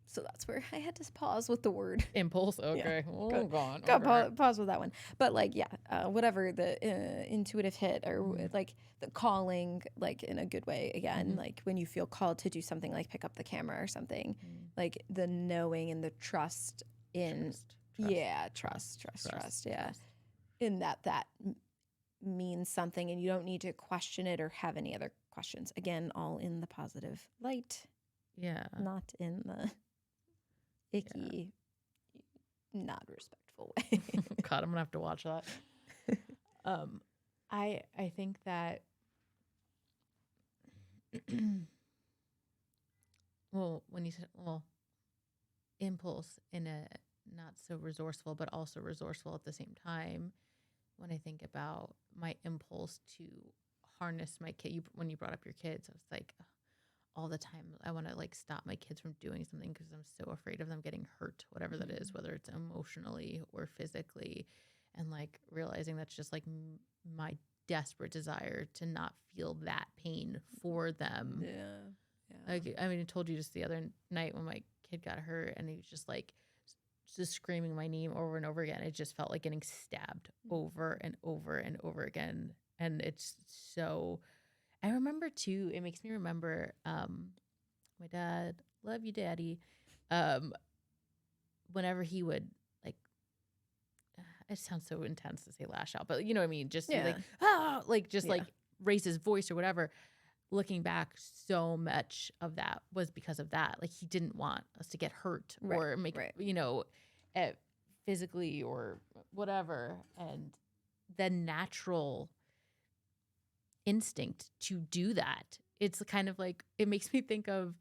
So that's where I had to pause with the word impulse. Okay. Yeah. Oh, God. Pause with that one. But like, whatever the intuitive hit or like the calling, like in a good way again, like when you feel called to do something, like pick up the camera or something, like the knowing and the trust in, trust. Yeah. In that means something, and you don't need to question it or have any other questions. Again, all in the positive light. Yeah. Not in the icky, not respectful way. God, I'm gonna have to watch that. I think that well, when you said, well, impulse in a not so resourceful, but also resourceful at the same time. When I think about my impulse to harness my kid, when you brought up your kids, I was like, ugh, all the time, I want to like stop my kids from doing something because I'm so afraid of them getting hurt, whatever that is, whether it's emotionally or physically. And like realizing that's just like my desperate desire to not feel that pain for them. Yeah. Like, I mean, I told you just the other night when my kid got hurt and he was just like, just screaming my name over and over again. It just felt like getting stabbed over and over and over again. And it's so, I remember too, it makes me remember my dad, love you, daddy. Whenever he would like, it sounds so intense to say lash out, but you know what I mean? Just Yeah. like, like just like raise his voice or whatever. Looking back, so much of that was because of that. Like he didn't want us to get hurt or make, you know, physically or whatever. And the natural instinct to do that. It's kind of like, it makes me think of,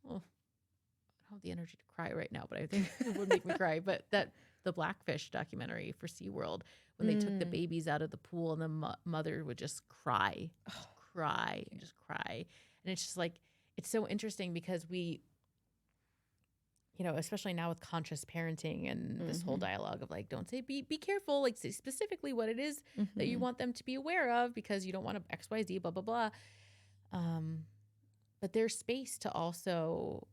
well, I don't have the energy to cry right now, but I think it would make me cry. But the Blackfish documentary for SeaWorld, when they took the babies out of the pool and the mother would just cry, and just cry. And it's just like, it's so interesting because we, you know, especially now with conscious parenting and this whole dialogue of like, don't say, be careful, like say specifically what it is that you want them to be aware of because you don't want to XYZ, blah, blah, blah. But there's space to also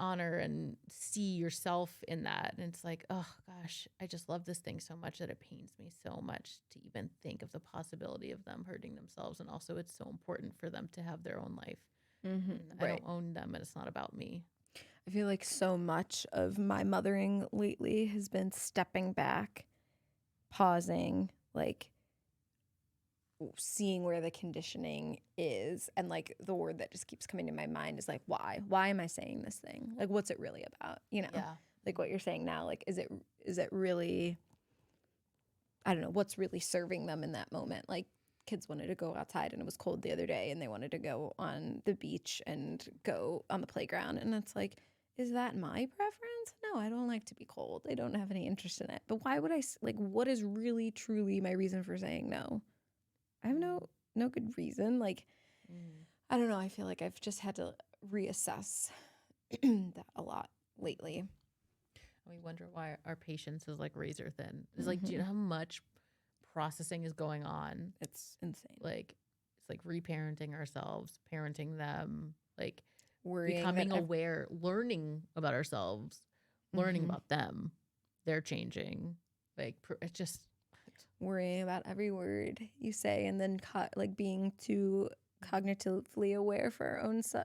honor and see yourself in that. And it's like, oh gosh, I just love this thing so much that it pains me so much to even think of the possibility of them hurting themselves. And also it's so important for them to have their own life. I don't own them and it's not about me. I feel like so much of my mothering lately has been stepping back, pausing, like seeing where the conditioning is. And like the word that just keeps coming to my mind is like, why? Why am I saying this thing? Like, what's it really about? You know, like what you're saying now, like, is it really, I don't know, what's really serving them in that moment? Like kids wanted to go outside and it was cold the other day and they wanted to go on the beach and go on the playground. And it's like, is that my preference? No, I don't like to be cold. I don't have any interest in it. But why would I, like, what is really, truly my reason for saying no? I have no good reason. Like, I don't know. I feel like I've just had to reassess that a lot lately. We wonder why our patience is like razor thin. It's like, do you know how much processing is going on? It's insane. Like, it's like reparenting ourselves, parenting them, like worrying, becoming aware, learning about ourselves, learning about them. They're changing. Like, it's just worrying about every word you say, and then like being too cognitively aware for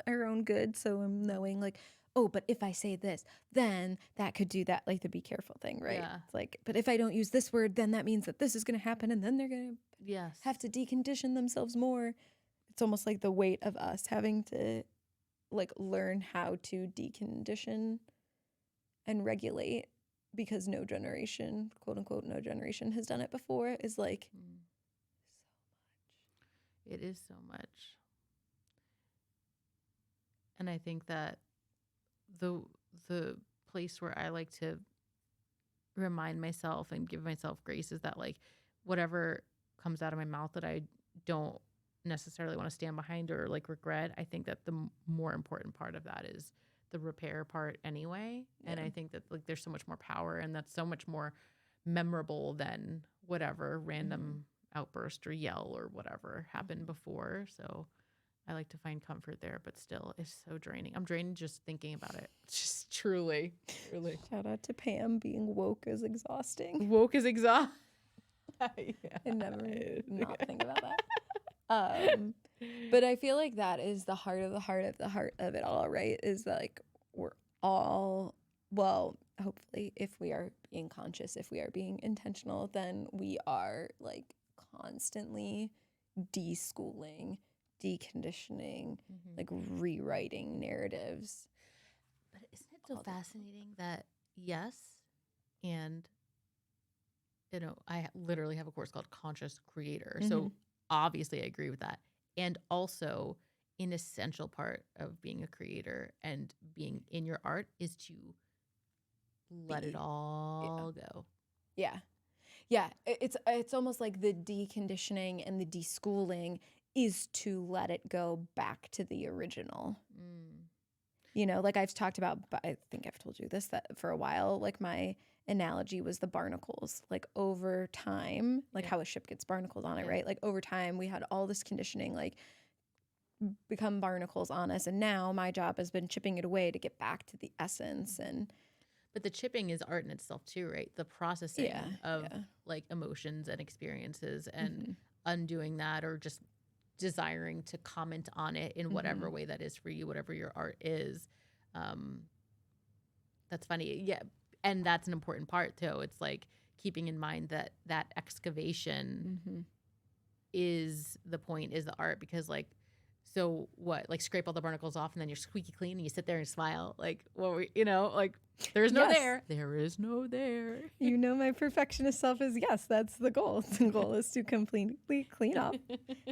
our own good. So I'm knowing like, oh, but if I say this, then that could do that, like the be careful thing, right? Yeah. It's like, but if I don't use this word, then that means that this is going to happen, and then they're going to have to decondition themselves more. It's almost like the weight of us having to like learn how to decondition and regulate, because no generation, quote unquote, no generation has done it before, is like so much. It is so much. And I think that the place where I like to remind myself and give myself grace is that like whatever comes out of my mouth that I don't necessarily want to stand behind or like regret, I think that the more important part of that is the repair part anyway. And I think that like there's so much more power, and that's so much more memorable than whatever random outburst or yell or whatever happened before. So I like to find comfort there, but still it's so draining. I'm drained just thinking about it. It's just truly. Shout out to Pam. Being woke is exhausting. Woke is exhausting. I never not think about that. But I feel like that is the heart of the heart of the heart of it all, right? Is that like we're all, well, hopefully if we are being conscious, if we are being intentional, then we are like constantly deschooling, deconditioning, like rewriting narratives. But isn't it so fascinating that yes, and you know, I literally have a course called Conscious Creator. So obviously I agree with that. And also an essential part of being a creator and being in your art is to let it all go. Yeah. Yeah. It's almost like the deconditioning and the deschooling is to let it go back to the original. You know, like I've talked about, but I think I've told you this, that for a while, like my analogy was the barnacles. Like over time, like how a ship gets barnacles on it, right? Like over time, we had all this conditioning, like become barnacles on us. And now my job has been chipping it away to get back to the essence. But the chipping is art in itself too, right? The processing of like emotions and experiences and undoing that, or just desiring to comment on it in whatever way that is for you, whatever your art is. That's funny. Yeah. And that's an important part too. It's like keeping in mind that that excavation is the point, is the art, because like, so what, like scrape all the barnacles off and then you're squeaky clean and you sit there and smile. Like, well, you know, like there's no there. There is no there. You know, my perfectionist self is, yes, that's the goal. The goal is to completely clean up.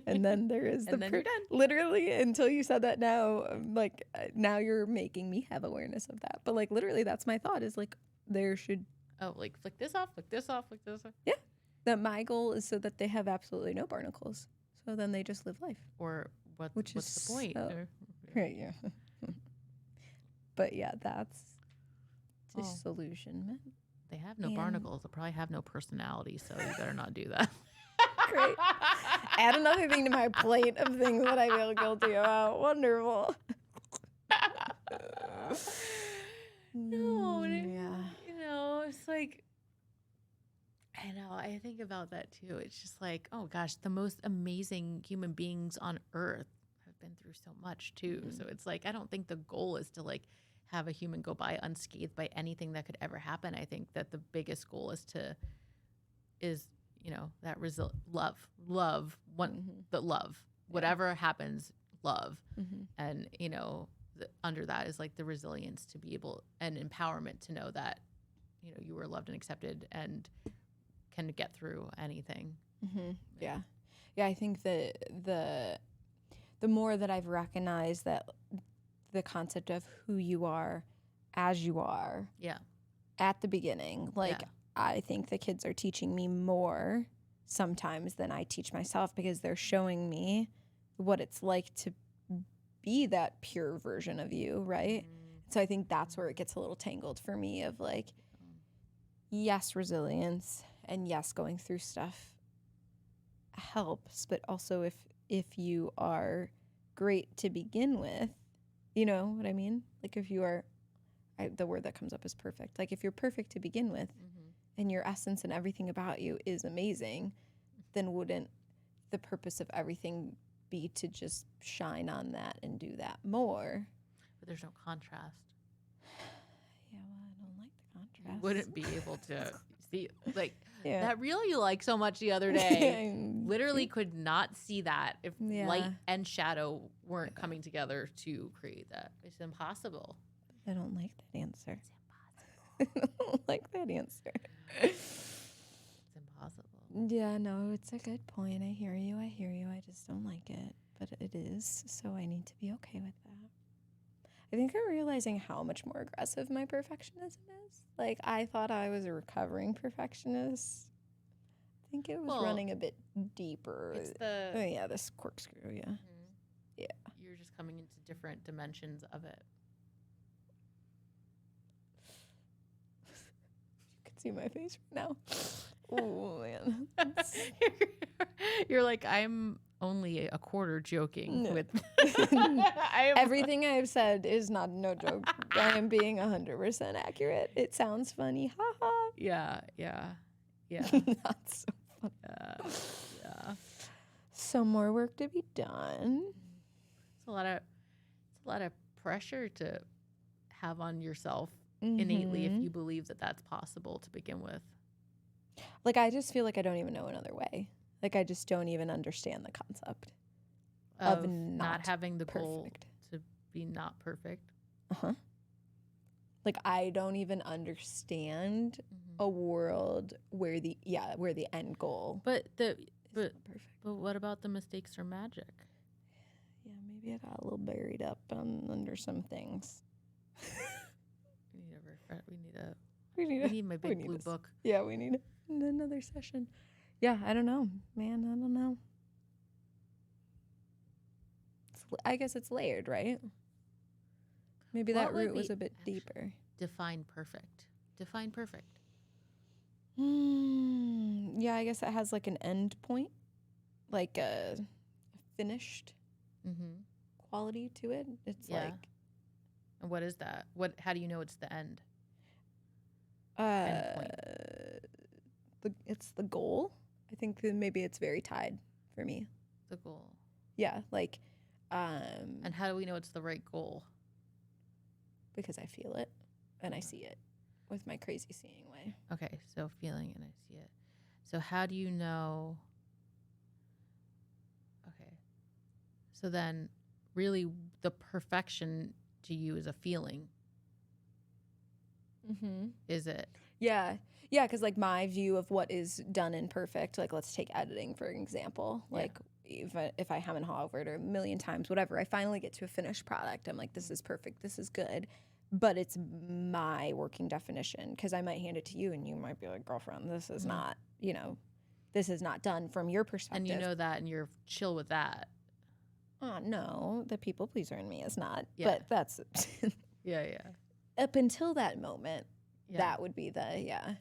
And then there is the, then you're done. Literally, until you said that now, like now you're making me have awareness of that. But like literally that's my thought, is like there should. Oh, like flick this off, flick this off, flick this off. Yeah. That my goal is so that they have absolutely no barnacles. So then they just live life. Or what's the point? Right, yeah. But yeah, that's disillusionment. They have no barnacles. They'll probably have no personality, so you better not do that. Great. Add another thing to my plate of things that I feel guilty about. Wonderful. No, yeah. You know, it's like, I know, I think about that too. It's just like, oh gosh, the most amazing human beings on earth have been through so much too. So it's like, I don't think the goal is to like have a human go by unscathed by anything that could ever happen. I think that the biggest goal is you know, that love, whatever happens, love. And, you know, under that is like the resilience to be able, and empowerment to know that, you know, you were loved and accepted and can get through anything. Yeah. I think that the more that I've recognized that the concept of who you are as you are at the beginning, like I think the kids are teaching me more sometimes than I teach myself, because they're showing me what it's like to be that pure version of you, right? So I think that's where it gets a little tangled for me, of like, yes, resilience, and yes, going through stuff helps, but also if you are great to begin with, you know what I mean? Like if you are, the word that comes up is perfect. Like if you're perfect to begin with, and your essence and everything about you is amazing, then wouldn't the purpose of everything be to just shine on that and do that more? But there's no contrast. Yeah, well, I don't like the contrast. You wouldn't be able to see, like, that reel you liked so much the other day, literally could not see that if light and shadow weren't coming together to create that. It's impossible. I don't like that answer. It's impossible. I don't like that answer. It's impossible. Yeah, no, it's a good point. I hear you. I just don't like it, but it is, so I need to be okay with that. I think I'm realizing how much more aggressive my perfectionism is. Like, I thought I was a recovering perfectionist. I think it was running a bit deeper. It's this corkscrew, yeah. Yeah. You're just coming into different dimensions of it. You can see my face right now. Oh, man. You're like, I'm only a quarter joking with everything I've said is no joke. I am being 100% accurate. It sounds funny. Ha ha. Yeah. Not so funny. Yeah. Some more work to be done. It's a lot of pressure to have on yourself innately if you believe that that's possible to begin with. Like, I just feel like I don't even know another way. Like, I just don't even understand the concept of not having the perfect goal to be not perfect. Like, I don't even understand a world where the end goal. But perfect. But what about the mistakes are magic? Yeah, maybe Maybe I got a little buried up under some things. We need my big blue book. Yeah, we need another session. Yeah, I don't know, man. I don't know. I guess it's layered, right? Maybe that root was a bit deeper. Define perfect. Define perfect. Yeah, I guess it has like an end point, like a finished quality to it. It's like. And what is that? How do you know it's the end? End point. It's the goal. I think that maybe it's very tied for me. The goal. Yeah, like. And how do we know it's the right goal? Because I feel it and I see it with my crazy seeing way. Okay, so feeling and I see it. So how do you know? Okay. So then really the perfection to you is a feeling. Is it? Yeah. Yeah, because like my view of what is done and perfect, like let's take editing for example. Like if I hem and haw over it a million times, whatever, I finally get to a finished product. I'm like, this is perfect, this is good. But it's my working definition because I might hand it to you and you might be like, girlfriend, this is not, this is not done from your perspective. And you know that and you're chill with that. No, the people pleaser in me is not. Yeah. But that's yeah. Up until that moment, that would be the I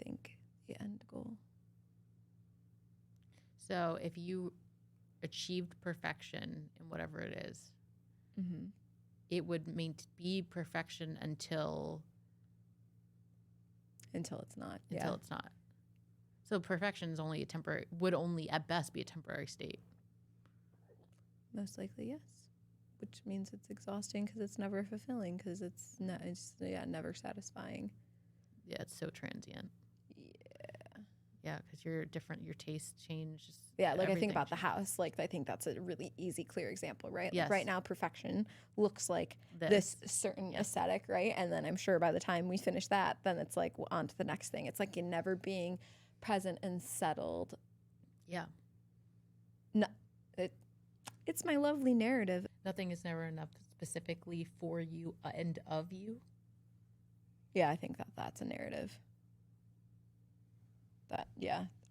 think the end goal. So if you achieved perfection in whatever it is, it would be perfection until it's not. Until it's not. So perfection is only would only at best be a temporary state. Most likely, yes. Which means it's exhausting because it's never fulfilling because it's never satisfying. Yeah, it's so transient. Yeah, because you're different. Your tastes change. Yeah, like I think about the house. Like I think that's a really easy, clear example, right? Yes. Like right now, perfection looks like this certain aesthetic, right? And then I'm sure by the time we finish that, then it's like on to the next thing. It's like you're never being present and settled. Yeah. No, it's my lovely narrative. Nothing is never enough specifically for you and of you. Yeah, I think that's a narrative.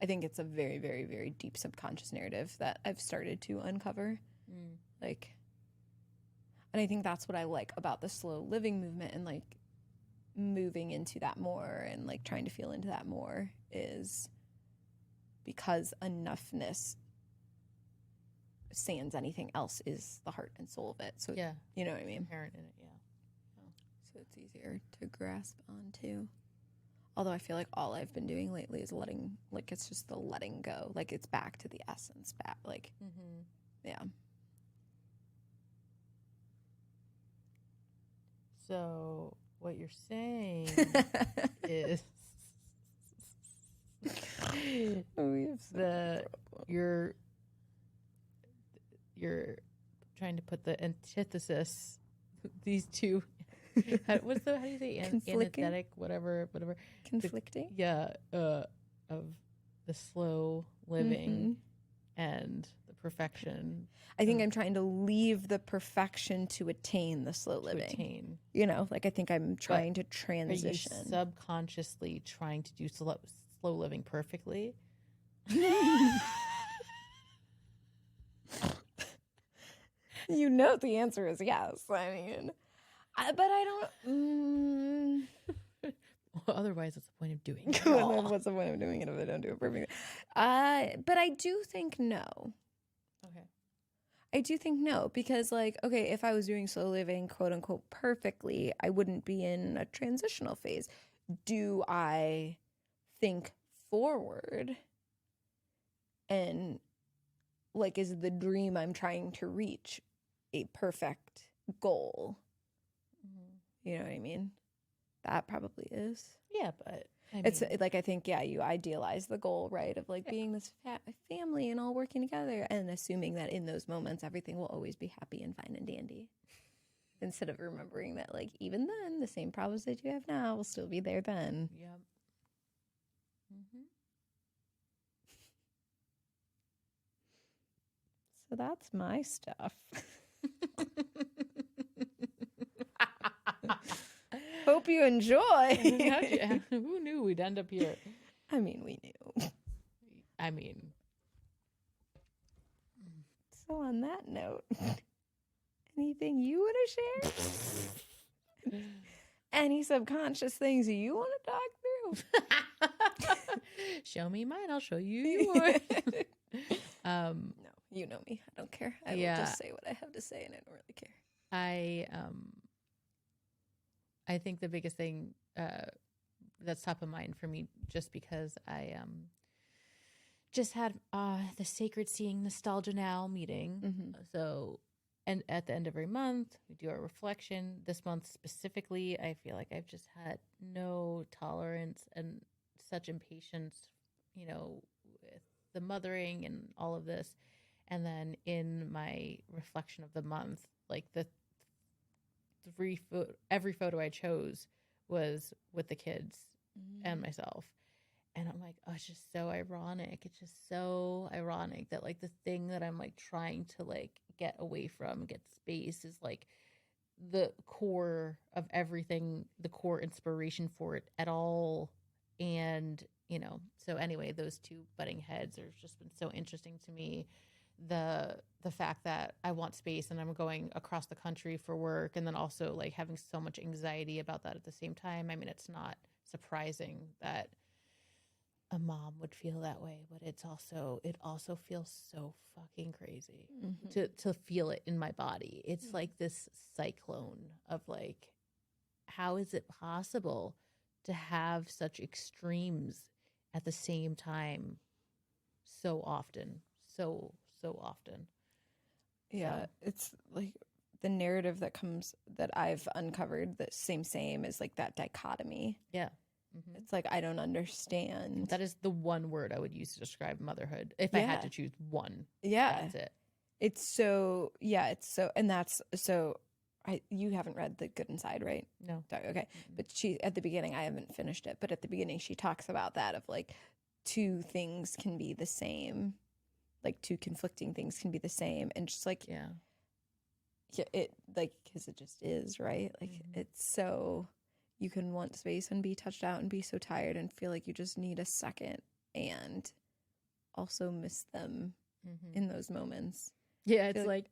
I think it's a very, very, very deep subconscious narrative that I've started to uncover. And I think that's what I like about the slow living movement and like moving into that more and like trying to feel into that more is because enoughness sans anything else is the heart and soul of it. So you know what I mean? Inherent in it, So it's easier to grasp onto. Although I feel like all I've been doing lately is it's just the letting go. Like it's back to the essence, yeah. So what you're saying is that you're trying to put the antithesis, these two. How do you say anesthetic, whatever. Conflicting? Of the slow living and the perfection. I think I'm trying to leave the perfection to attain the slow living. Like I think I'm trying to transition. Are you subconsciously trying to do slow living perfectly? The answer is yes. I mean, but I don't. Well, otherwise, what's the point of doing it? What's the point of doing it if I don't do it perfectly? But I do think no. Okay. I do think no, because if I was doing slow living, quote unquote, perfectly, I wouldn't be in a transitional phase. Do I think forward? And is the dream I'm trying to reach a perfect goal? You know what I mean? That probably is. Yeah, but it's I think, you idealize the goal, right? Of being this family and all working together and assuming that in those moments, everything will always be happy and fine and dandy. Instead of remembering that even then, the same problems that you have now will still be there then. Yep. So that's my stuff. Hope you enjoy. Who knew we'd end up here? I mean, we knew. I mean, So on that note, anything you want to share? Any subconscious things you want to talk through? show me mine. I'll show you yours. No, you know me. I don't care. I will just say what I have to say, and I don't really care. I think the biggest thing that's top of mind for me, just because I just had the Sacred Seeing Nostalgia Now meeting. Mm-hmm. So, and at the end of every month, we do our reflection. This month specifically, I feel like I've just had no tolerance and such impatience, you know, with the mothering and all of this. And then in my reflection of the month, like every photo I chose was with the kids and myself. And I'm like, oh, it's just so ironic. It's just so ironic that like the thing that I'm like trying to like get away from, get space, is like the core of everything, the core inspiration for it at all. And, you know, so anyway, those two butting heads have just been so interesting to me. The fact that I want space and I'm going across the country for work, and then also like having so much anxiety about that at the same time. I mean, it's not surprising that a mom would feel that way, but it also feels so fucking crazy to feel it in my body. It's like this cyclone of like, how is it possible to have such extremes at the same time so often, so often? Yeah, it's like the narrative that I've uncovered, the same is like that dichotomy. Yeah. Mm-hmm. It's like, I don't understand. That is the one word I would use to describe motherhood. If I had to choose one. Yeah. That's it. It's so, and that's so, you haven't read The Good Inside, right? No. Okay. Mm-hmm. But at the beginning, I haven't finished it, but at the beginning she talks about that of like two things can be the same, like two conflicting things can be the same. And just like, yeah, it like, cause it just is, right? Like it's so, you can want space and be touched out and be so tired and feel like you just need a second, and also miss them in those moments. Yeah, it's like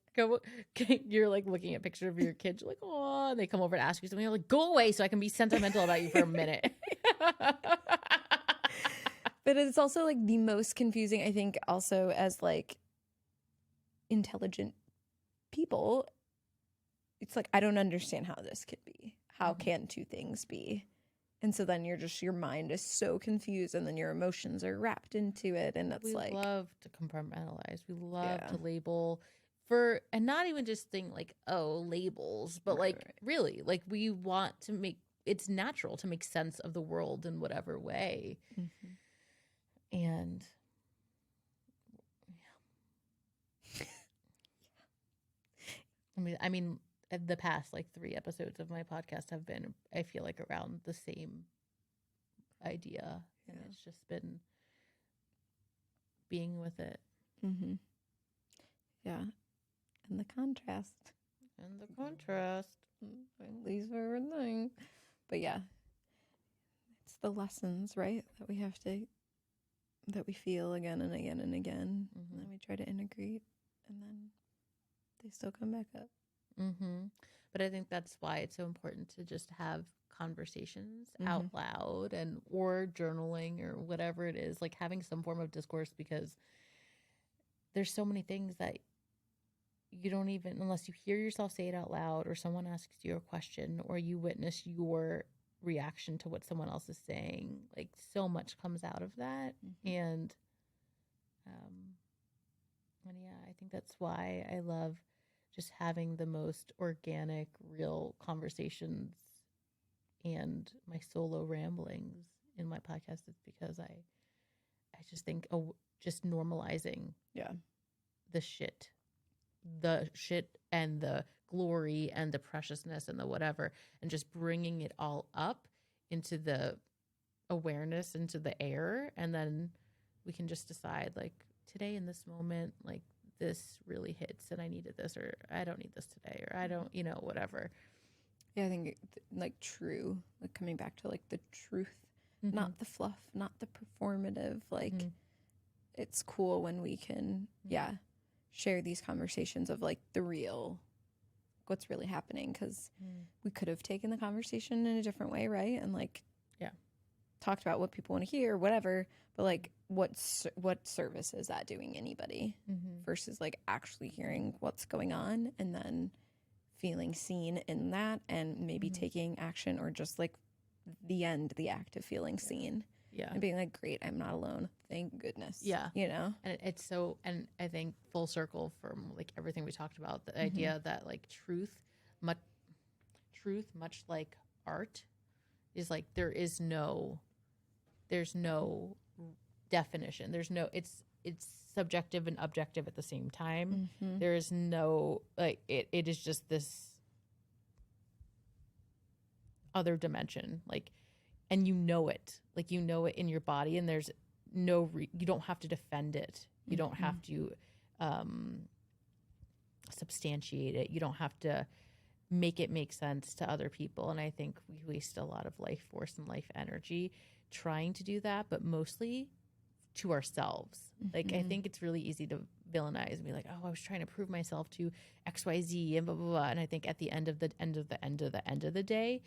you're like looking at pictures of your kids, you're like, oh, and they come over to ask you something, you're like, go away so I can be sentimental about you for a minute. But it's also like the most confusing, I think, also as like intelligent people. It's like, I don't understand how this could be. How can two things be? And so then your mind is so confused, and then your emotions are wrapped into it. And it's we love to compartmentalize. We love to label and not even just think like, oh, labels, but really, like we want to it's natural to make sense of the world in whatever way. And I mean, the past like 3 episodes of my podcast have been, I feel like, around the same idea. And it's just been being with it. Yeah. And the contrast. Least favorite thing. But yeah. It's the lessons, right? That we feel again and again and again. And then we try to integrate, and then they still come back up. But I think that's why it's so important to just have conversations out loud or journaling or whatever it is, like having some form of discourse, because there's so many things that you don't even, unless you hear yourself say it out loud, or someone asks you a question, or you witness your reaction to what someone else is saying, like so much comes out of that. And yeah, I think that's why I love just having the most organic, real conversations and my solo ramblings in my podcast. It's because I just think just normalizing the shit and the glory and the preciousness and the whatever, and just bringing it all up into the awareness, into the air, and then we can just decide, like, today in this moment, like, this really hits and I needed this, or I don't need this today, or I don't, whatever. Yeah, I think like true, like coming back to like the truth, not the fluff, not the performative. Like it's cool when we can, share these conversations of like the real, what's really happening, because we could have taken the conversation in a different way, right? And like, talked about what people want to hear, whatever. But like, what service is that doing anybody versus like actually hearing what's going on and then feeling seen in that and maybe taking action, or just like the act of feeling seen. Yeah. And being like, great, I'm not alone. Thank goodness. Yeah. And it's so, and I think full circle from like everything we talked about, the idea that like truth, much like art, is like there's no definition. It's subjective and objective at the same time. There is no, like, it is just this other dimension, like, and you know it in your body, and there's no you don't have to defend it, you don't have to substantiate it, you don't have to make it make sense to other people. And I think we waste a lot of life force and life energy trying to do that, but mostly to ourselves. Like, I think it's really easy to villainize and be like, oh, I was trying to prove myself to XYZ and blah, blah, blah. And I think at the end of the day,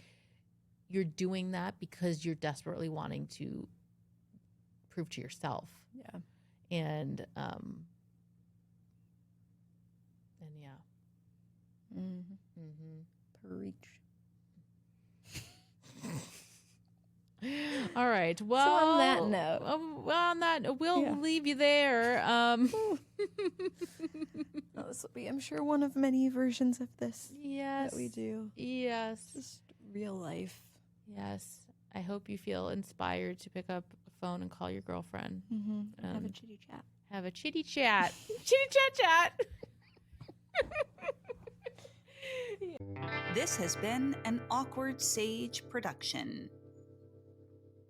you're doing that because you're desperately wanting to prove to yourself. Yeah. And yeah. Preach. All right. Well, so on that note, we'll leave you there. Well, this will be, I'm sure, one of many versions of this. Yes. That we do. Yes. Just real life. Yes. I hope you feel inspired to pick up a phone and call your girlfriend. Have a chitty chat. Have a chitty chat. Chitty chat. This has been an Awkward Sage production.